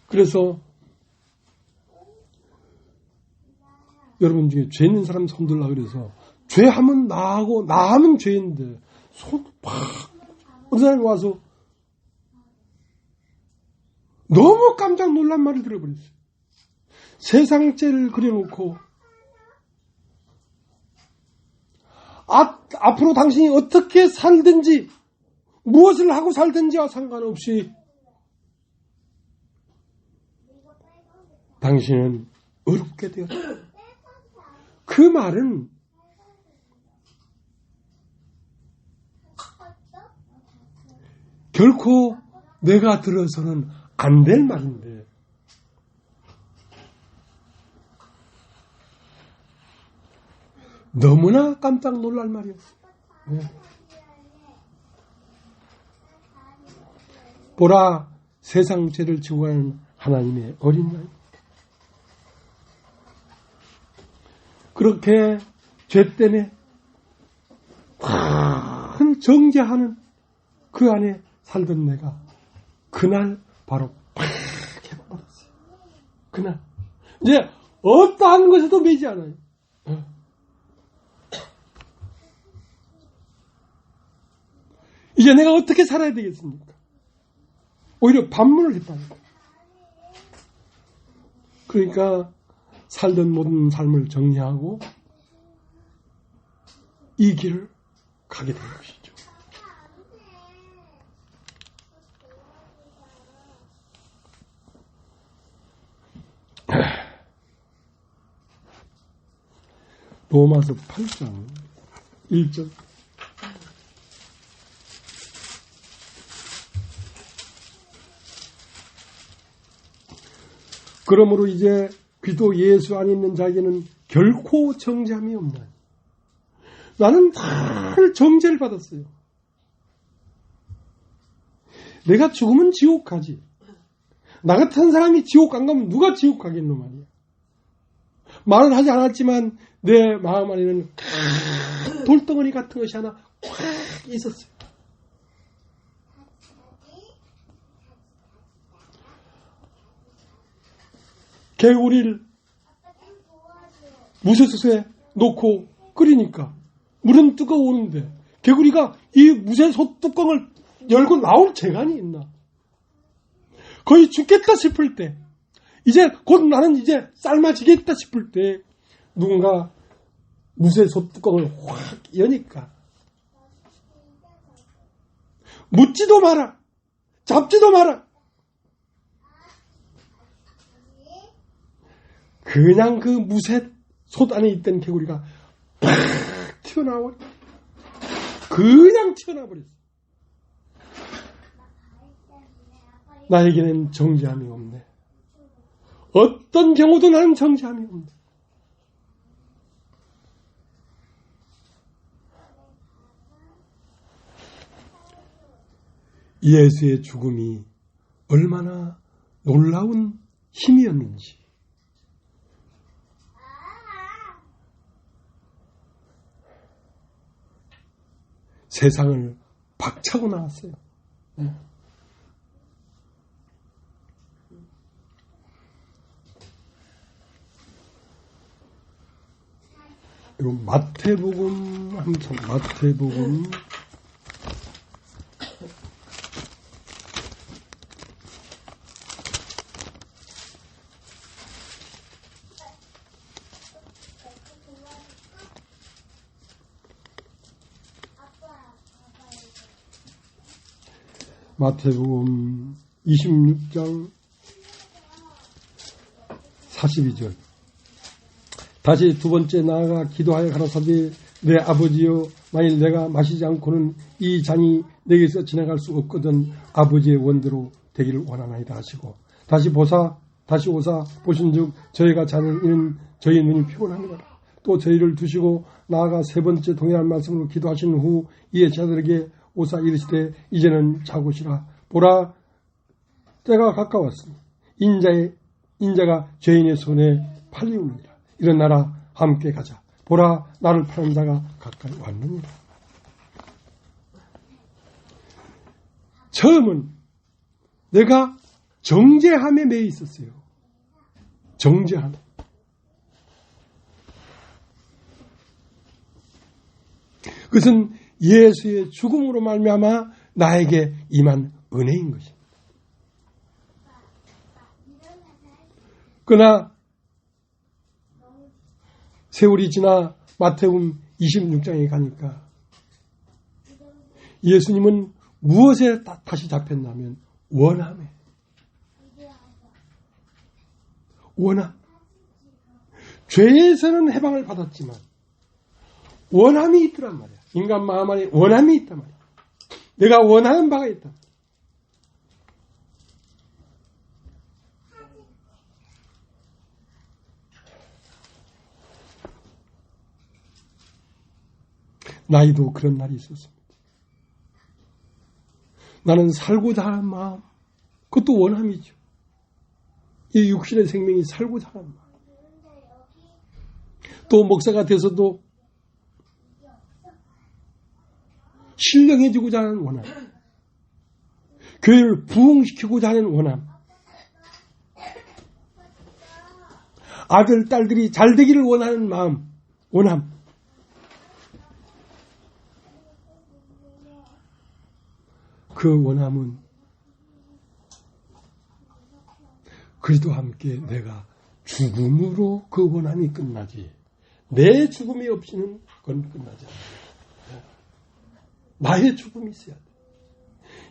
그래서 여러분 중에 죄 있는 사람 손들라 그래서 죄하면 나하고 나하면 죄인데 손 팍 어느 사람이 와서 너무 깜짝 놀란 말을 들어버렸어요. 세상죄를 그려놓고 앞으로 당신이 어떻게 살든지 무엇을 하고 살든지와 상관없이 당신은 어렵게 되었다. 그 말은 결코 내가 들어서는 안 될 말인데 너무나 깜짝 놀랄 말이었어요. 네. 보라, 세상 죄를 지고 가는 하나님의 어린 양. 그렇게 죄 때문에 큰 정죄하는 그 안에 살던 내가 그날 바로 팍 해버렸어요. 그날 이제 어떠한 것에도 매지 않아요. 이제 내가 어떻게 살아야 되겠습니까? 오히려 반문을 했다니까. 그러니까 살던 모든 삶을 정리하고 이 길을 가게 된 것이죠. 로마서 8장 1절 그러므로 이제 그리스도 예수 안에 있는 자에게는 결코 정죄함이 없나니. 나는 늘 정죄를 받았어요. 내가 죽으면 지옥 가지. 나 같은 사람이 지옥 안 가면 누가 지옥 가겠노 말이야. 말을 하지 않았지만 내 마음 안에는 돌덩어리 같은 것이 하나 꽉 있었어요. 개구리를 무쇠솥에 놓고 끓이니까 물은 뜨거워오는데 개구리가 이 무쇠솥 뚜껑을 열고 나올 재간이 있나? 거의 죽겠다 싶을 때, 이제 곧 나는 이제 삶아지겠다 싶을 때 누군가 무쇠솥 뚜껑을 확 여니까 묻지도 마라. 잡지도 마라. 그냥 그 무쇠 솥 안에 있던 개구리가 팍 튀어나와. 그냥 튀어나와버렸어. 나에게는 정죄함이 없네. 어떤 경우도 나는 정죄함이 없네. 예수의 죽음이 얼마나 놀라운 힘이었는지. 세상을 박차고 나왔어요. 이거 마태복음 함성 마태복음 26장 42절. 다시 두 번째 나아가 기도하여 가라사대 내 아버지여 만일 내가 마시지 않고는 이 잔이 내게서 지나갈 수 없거든 아버지의 원대로 되기를 원하나이다 하시고 다시 오사 보신즉 저희가 자는 이는 저희 눈이 피곤합니다. 또 저희를 두시고 나아가 세 번째 동일한 말씀으로 기도하신 후 이에 제자들에게 오사 이르시되 이제는 자고시라. 보라 때가 가까웠으니 인자가 죄인의 손에 팔리우느니라. 일어나라 함께 가자. 보라 나를 파는 자가 가까이 왔느니라. 처음은 내가 정죄함에 매여 있었어요. 정죄함. 그것은 예수의 죽음으로 말미암아 나에게 임한 은혜인 것입니다. 그러나 세월이 지나 마태복음 26장에 가니까 예수님은 무엇에 다시 잡혔냐면 원함에. 원함. 죄에서는 해방을 받았지만 원함이 있더란 말이야. 인간 마음 안에 원함이 있단 말이야. 내가 원하는 바가 있다. 나이도 그런 날이 있었습니다. 나는 살고자 하는 마음, 그것도 원함이죠. 이 육신의 생명이 살고자 하는 마음. 또 목사가 돼서도 신령해지고자 하는 원함. 교회를 부흥시키고자 하는 원함. 아들, 딸들이 잘 되기를 원하는 마음, 원함. 그 원함은 그리스도와 함께 내가 죽음으로 그 원함이 끝나지. 내 죽음이 없이는 그건 끝나지 않아요. 나의 죽음이 있어야 돼.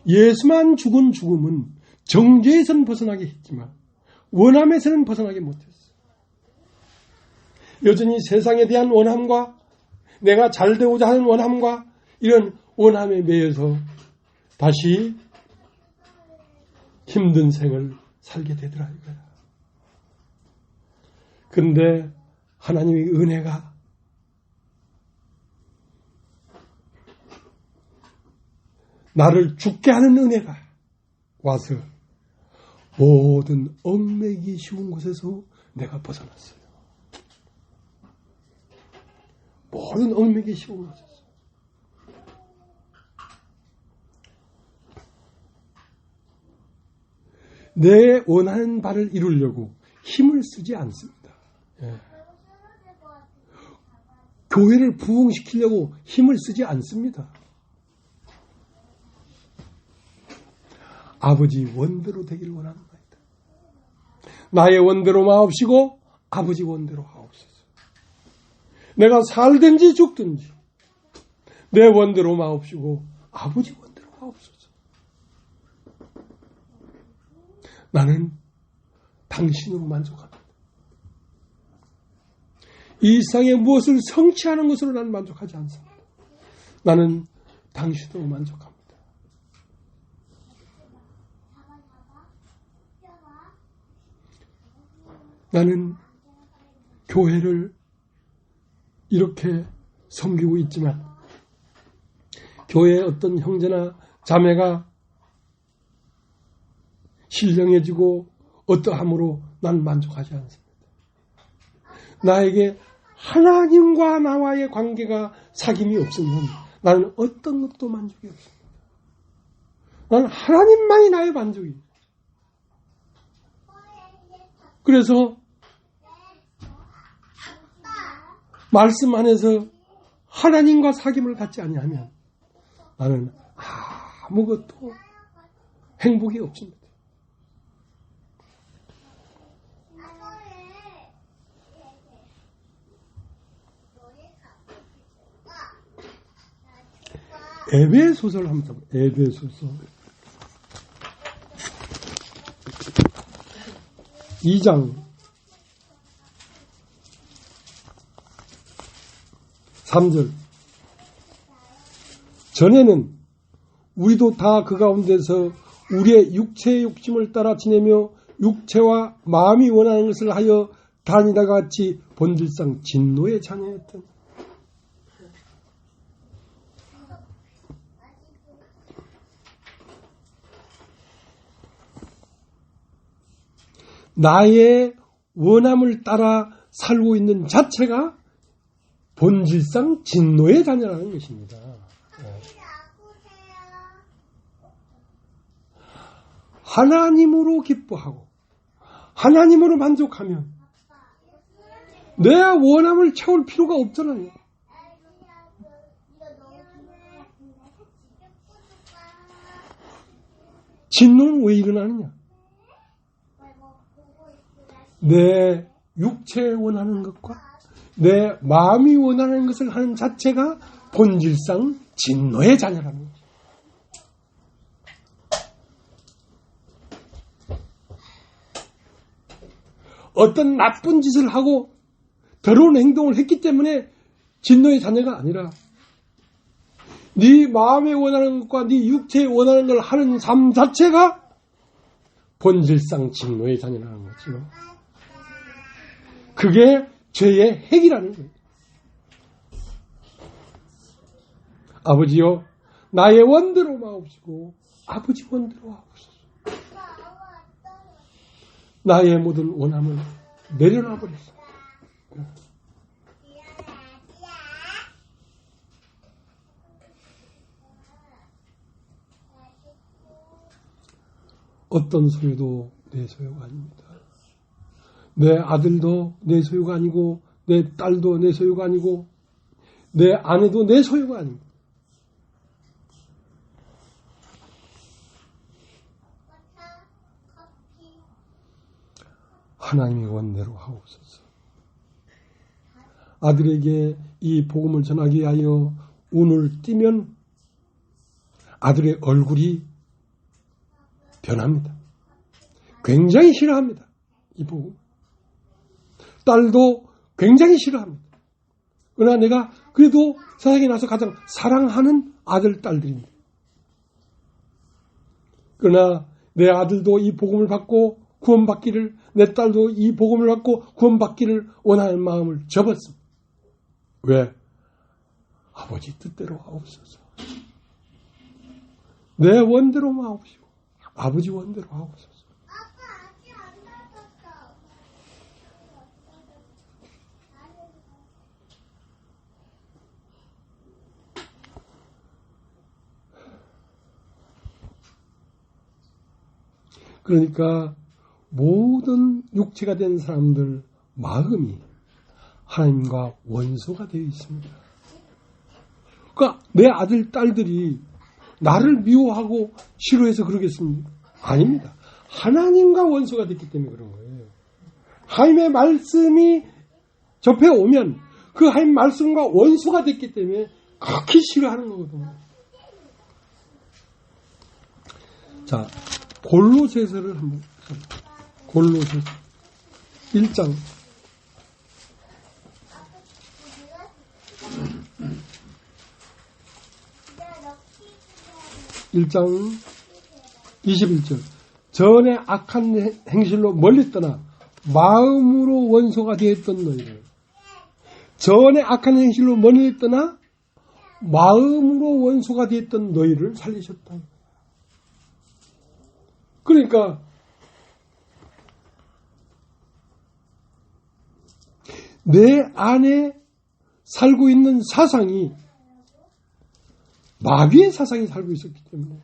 예수만 죽은 죽음은 정죄에서는 벗어나게 했지만 원함에서는 벗어나게 못했어. 여전히 세상에 대한 원함과 내가 잘 되고자 하는 원함과 이런 원함에 매여서 다시 힘든 생을 살게 되더라 이거야. 그런데 하나님의 은혜가 나를 죽게 하는 은혜가 와서 모든 얽매이기 쉬운 곳에서 내가 벗어났어요. 모든 얽매이기 쉬운 곳에서. 내 원하는 바를 이루려고 힘을 쓰지 않습니다. 예. 교회를 부흥시키려고 힘을 쓰지 않습니다. 아버지 원대로 되기를 원하는 겁니다. 나의 원대로 마옵시고 아버지 원대로 하옵소서. 내가 살든지 죽든지 내 원대로 마옵시고 아버지 원대로 하옵소서. 나는 당신으로 만족합니다. 이 세상에 무엇을 성취하는 것으로 나는 만족하지 않습니다. 나는 당신으로 만족합니다. 나는 교회를 이렇게 섬기고 있지만 교회의 어떤 형제나 자매가 신령해지고 어떠함으로 난 만족하지 않습니다. 나에게 하나님과 나와의 관계가 사귐이 없으면 나는 어떤 것도 만족이 없습니다. 나는 하나님만이 나의 만족이에요. 그래서 말씀 안에서 하나님과 사귐을 갖지 아니하면 나는 아무것도 행복이 없습니다. 에베소서를 한번 보세요. 에베소서 2장 3절. 전에는 우리도 다 그 가운데서 우리의 육체의 욕심을 따라 지내며 육체와 마음이 원하는 것을 하여 다니다가 같이 본질상 진노의 자녀였던. 나의 원함을 따라 살고 있는 자체가 본질상 진노의 자녀라는 것입니다. 하나님으로 기뻐하고 하나님으로 만족하면 내 원함을 채울 필요가 없잖아요. 진노는 왜 일어나느냐? 내 육체에 원하는 것과 내 마음이 원하는 것을 하는 자체가 본질상 진노의 자녀라는 거죠. 어떤 나쁜 짓을 하고 더러운 행동을 했기 때문에 진노의 자녀가 아니라 네 마음에 원하는 것과 네 육체에 원하는 걸 하는 삶 자체가 본질상 진노의 자녀라는 거죠. 그게 죄의 핵이라는 거예요. 아버지여 나의 원대로 마옵시고 아버지 원대로 하옵소서. 나의 모든 원함을 내려놔 버렸어. 어떤 소유도 내 소유가 아닙니다. 내 아들도 내 소유가 아니고 내 딸도 내 소유가 아니고 내 아내도 내 소유가 아닙니다. 하나님의 원대로 하옵소서. 아들에게 이 복음을 전하기 위하여 운을 띄면 아들의 얼굴이 변합니다. 굉장히 싫어합니다. 이 복음. 딸도 굉장히 싫어합니다. 그러나 내가 그래도 세상에 나서 가장 사랑하는 아들, 딸들입니다. 그러나 내 아들도 이 복음을 받고 구원받기를, 내 딸도 이 복음을 받고 구원받기를 원하는 마음을 접었습니다. 왜? 아버지 뜻대로 하옵소서. 내 원대로 하옵시고 아버지 원대로 하옵소서. 그러니까 모든 육체가 된 사람들 마음이 하나님과 원수가 되어 있습니다. 그러니까 내 아들, 딸들이 나를 미워하고 싫어해서 그러겠습니까? 아닙니다. 하나님과 원수가 됐기 때문에 그런 거예요. 하나님의 말씀이 접해오면 그 하나님 말씀과 원수가 됐기 때문에 극히 싫어하는 거거든요. 자, 골로새서를 한번 보겠습니다. 골로새 1장 21절. 전에 악한 행실로 멀리 떠나 마음으로 원수가 되었던 너희를, 전에 악한 행실로 멀리 떠나 마음으로 원수가 되었던 너희를 살리셨다. 그러니까 내 안에 살고 있는 사상이 마귀의 사상이 살고 있었기 때문에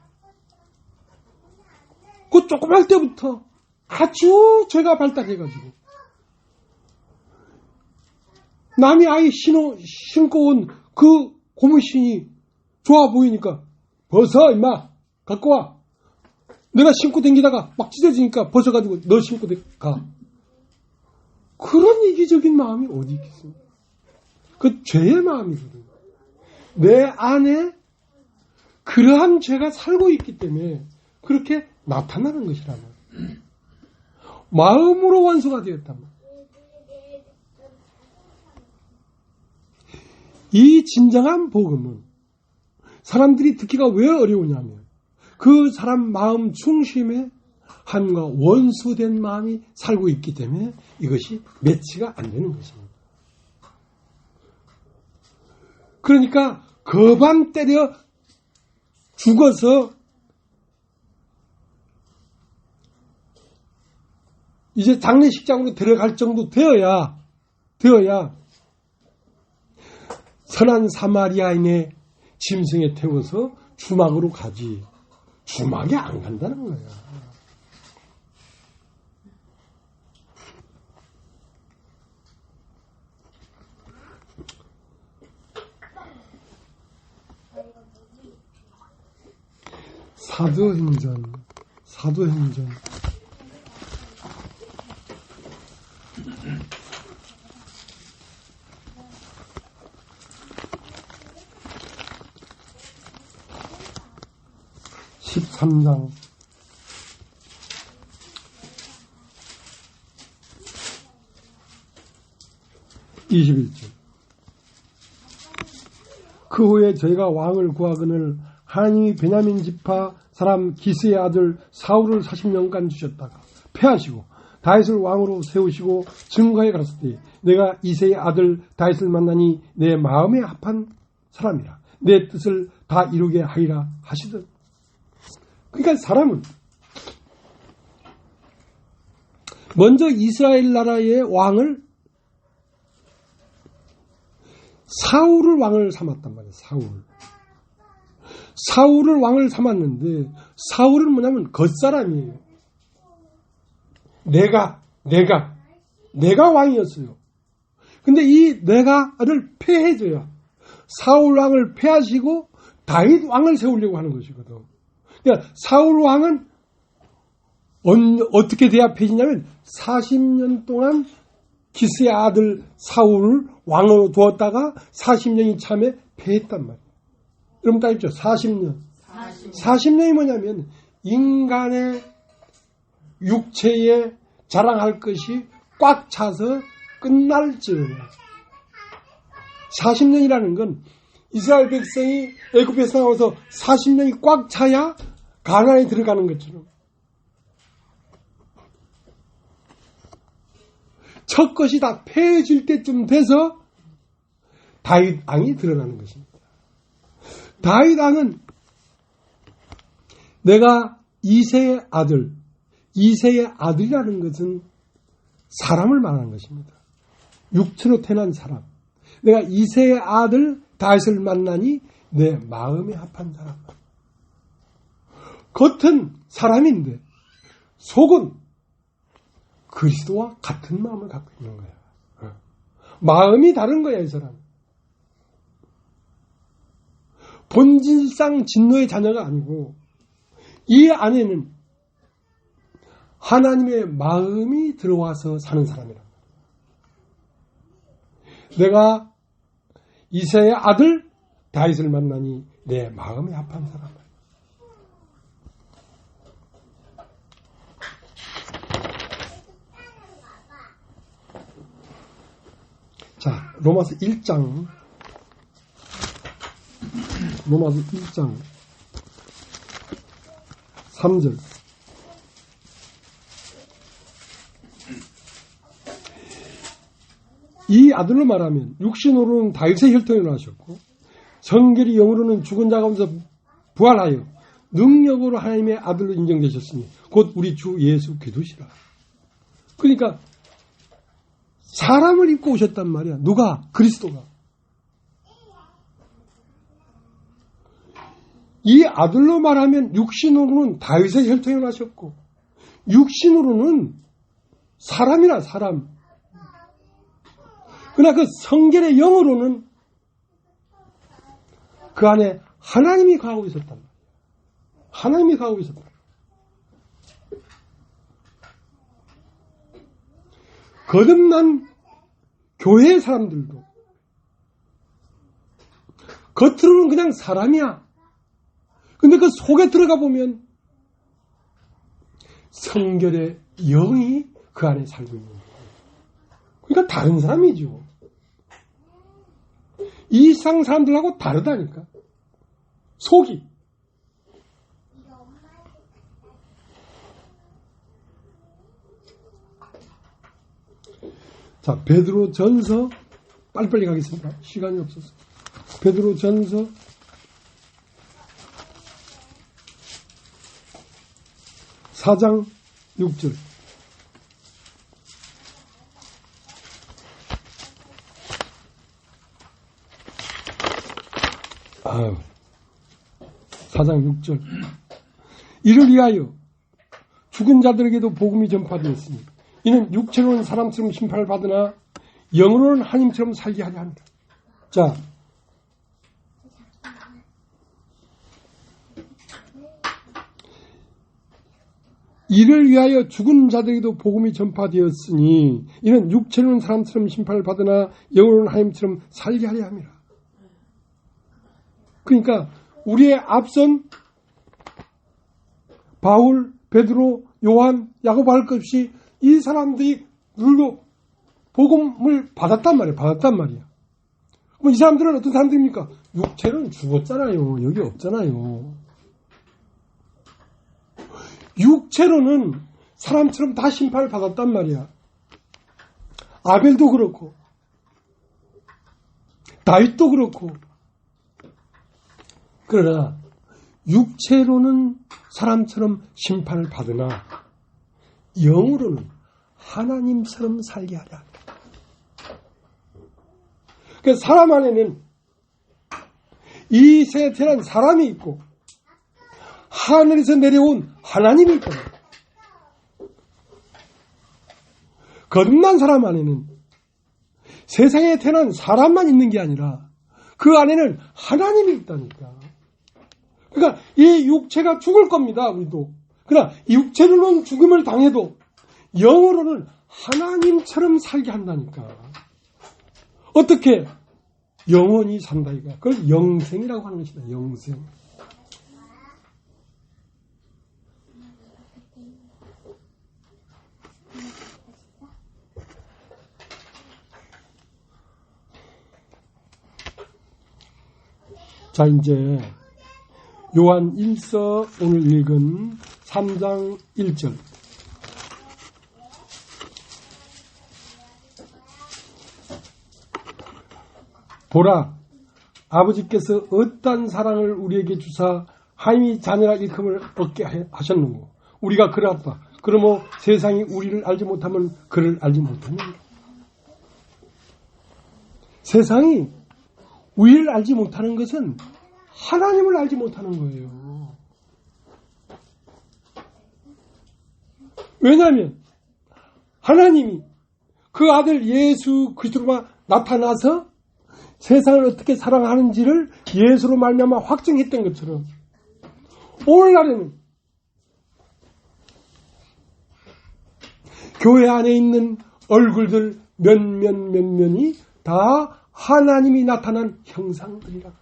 그 조그만 때부터 아주 죄가 발달해가지고 남이 아예 신고 온 그 고무신이 좋아 보이니까 벗어 임마 갖고 와. 내가 신고 댕기다가 막 찢어지니까 벗어가지고 너 신고 가. 그런 이기적인 마음이 어디 있겠습니까? 그 죄의 마음이거든요. 내 안에 그러한 죄가 살고 있기 때문에 그렇게 나타나는 것이라면 마음으로 원수가 되었단 말이에요. 이 진정한 복음은 사람들이 듣기가 왜 어려우냐면 그 사람 마음 중심에 한과 원수된 마음이 살고 있기 때문에 이것이 매치가 안 되는 것입니다. 그러니까 거반 때려 죽어서 이제 장례식장으로 데려갈 정도 되어야 선한 사마리아인의 짐승에 태워서 주막으로 가지. 주막에 안 간다는 거야. 사도행전 13장 21절. 그 후에 저희가 왕을 구하거늘 하나님이 베냐민 지파 사람 기스의 아들 사울을 40년간 주셨다가 패하시고 다윗을 왕으로 세우시고 증거에 갔을 때 내가 이새의 아들 다윗을 만나니 내 마음에 합한 사람이라 내 뜻을 다 이루게 하리라 하시더라. 그러니까 사람은 먼저 이스라엘 나라의 왕을 사울을 왕을 삼았단 말이에요. 사울을 왕을 삼았는데 사울은 뭐냐면 겉사람이에요. 내가 왕이었어요. 근데 이 내가를 패해줘야 사울 왕을 패하시고 다윗 왕을 세우려고 하는 것이거든. 그러니까 사울 왕은 어떻게 돼야 패지냐면 40년 동안 기스의 아들 사울을 왕으로 두었다가 40년이 참에 패했단 말이에요. 여러분 다 있죠? 40년. 40년이 뭐냐면 인간의 육체에 자랑할 것이 꽉 차서 끝날 즈음에 40년이라는 건 이스라엘 백성이 애굽에서 나와서 40년이 꽉 차야 가나안에 들어가는 것처럼 첫 것이 다 패해질 때쯤 돼서 다윗 왕이 드러나는 것입니다. 다윗 왕은 내가 이새의 아들이라는 것은 사람을 말하는 것입니다. 육체로 태어난 사람. 내가 이새의 아들 다윗을 만나니 내 마음에 합한 사람. 겉은 사람인데 속은 그리스도와 같은 마음을 갖고 있는 거야. 마음이 다른 거야, 이 사람. 본질상 진노의 자녀가 아니고 이 안에는 하나님의 마음이 들어와서 사는 사람이라. 내가 이새의 아들 다윗을 만나니 내 마음에 합한 사람. 로마서 1장 3절. 이 아들로 말하면 육신으로는 다윗의 혈통이 나셨고 성결이 영으로는 죽은 자 가운데서 부활하여 능력으로 하나님의 아들로 인정되셨으니 곧 우리 주 예수 그리스도시라. 그러니까 사람을 입고 오셨단 말이야. 누가? 그리스도가. 이 아들로 말하면 육신으로는 다윗의 혈통이 나셨고 육신으로는 사람이라 사람. 그러나 그 성결의 영으로는 그 안에 하나님이 거하고 있었단 말이에요. 하나님이 거하고 있었단 말이에요. 거듭난 교회의 사람들도 겉으로는 그냥 사람이야. 근데 그 속에 들어가 보면 성결의 영이 그 안에 살고 있는 거예요. 그러니까 다른 사람이죠. 이 세상 사람들하고 다르다니까. 속이. 자, 베드로전서 빨리빨리 가겠습니다. 시간이 없어서. 베드로전서 4장 6절. 아유, 4장 6절. 이를 위하여 죽은 자들에게도 복음이 전파되었으니 이는 육체로는 사람처럼 심판을 받으나 영으로는 하나님처럼 살게 하려 합니다. 자, 이를 위하여 죽은 자들에게도 복음이 전파되었으니 이는 육체로는 사람처럼 심판을 받으나 영으로는 하나님처럼 살게 하려 합니다. 그러니까 우리의 앞선 바울, 베드로, 요한, 야고보 할 것 없이 이 사람들이 물로 복음을 받았단 말이에요. 그럼 이 사람들은 어떤 사람들입니까? 육체는 죽었잖아요. 여기 없잖아요. 육체로는 사람처럼 다 심판을 받았단 말이야. 아벨도 그렇고 다윗도 그렇고. 그러나 육체로는 사람처럼 심판을 받으나 영으로는 하나님처럼 살게 하려 합니다. 그래서 사람 안에는 이 세상에 태어난 사람이 있고 하늘에서 내려온 하나님이 있다. 거듭난 사람 안에는 세상에 태어난 사람만 있는 게 아니라 그 안에는 하나님이 있다니까. 그러니까 이 육체가 죽을 겁니다. 우리도. 그러나 육체로는 죽음을 당해도 영으로는 하나님처럼 살게 한다니까. 어떻게? 영원히 산다 이거야. 그걸 영생이라고 하는 것이다. 영생. 자, 이제 요한 1서 오늘 읽은 3장 1절. 보라, 아버지께서 어떠한 사랑을 우리에게 주사 하나님이 자녀라 일컬음을 얻게 하셨는고 우리가 그를 알았다. 그러므로 세상이 우리를 알지 못하면 그를 알지 못하느니라. 세상이 우리를 알지 못하는 것은 하나님을 알지 못하는 거예요. 왜냐하면 하나님이 그 아들 예수 그리스도로 나타나서 세상을 어떻게 사랑하는지를 예수로 말미암아 확증했던 것처럼 오늘날에는 교회 안에 있는 얼굴들 몇몇이 다 하나님이 나타난 형상들이라.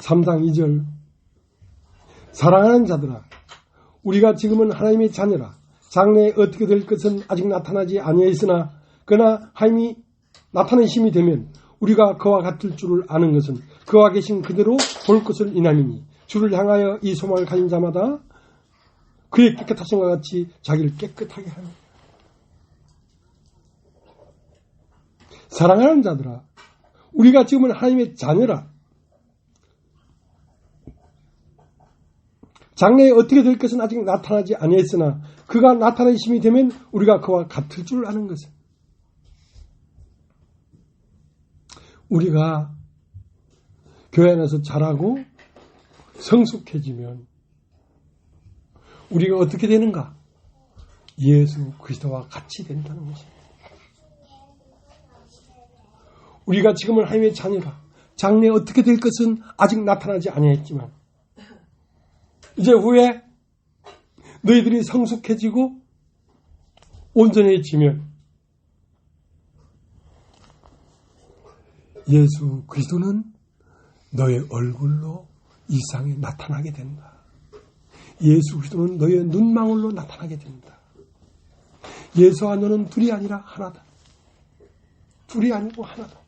3장 2절 사랑하는 자들아 우리가 지금은 하나님의 자녀라. 장래에 어떻게 될 것은 아직 나타나지 아니하였으나 그러나 하나님이 나타낸 힘이 되면 우리가 그와 같을 줄을 아는 것은 그와 계신 그대로 볼 것을 인함이니 주를 향하여 이 소망을 가진 자마다 그의 깨끗하심과 같이 자기를 깨끗하게 하는 사랑하는 자들아 우리가 지금은 하나님의 자녀라. 장래에 어떻게 될 것은 아직 나타나지 아니했으나 그가 나타난 힘이 되면 우리가 그와 같을 줄 아는 것은 우리가 교회 안에서 자라고 성숙해지면 우리가 어떻게 되는가? 예수 그리스도와 같이 된다는 것입니다. 우리가 지금은 하나님의 자녀라. 장래에 어떻게 될 것은 아직 나타나지 아니했지만 이제 후에 너희들이 성숙해지고 온전해지면 예수 그리스도는 너의 얼굴로 이 세상에 나타나게 된다. 예수 그리스도는 너의 눈망울로 나타나게 된다. 예수와 너는 둘이 아니라 하나다. 둘이 아니고 하나다.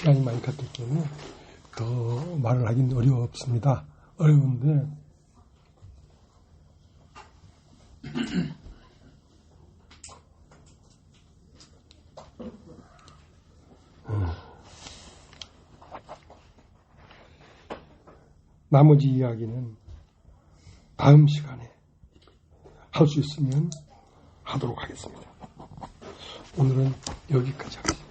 시간이 많이 갔기 때문에 더 말을 하긴 어렵습니다. 어려운데 나머지 이야기는 다음 시간에 할 수 있으면 하도록 하겠습니다. 오늘은 여기까지 하겠습니다.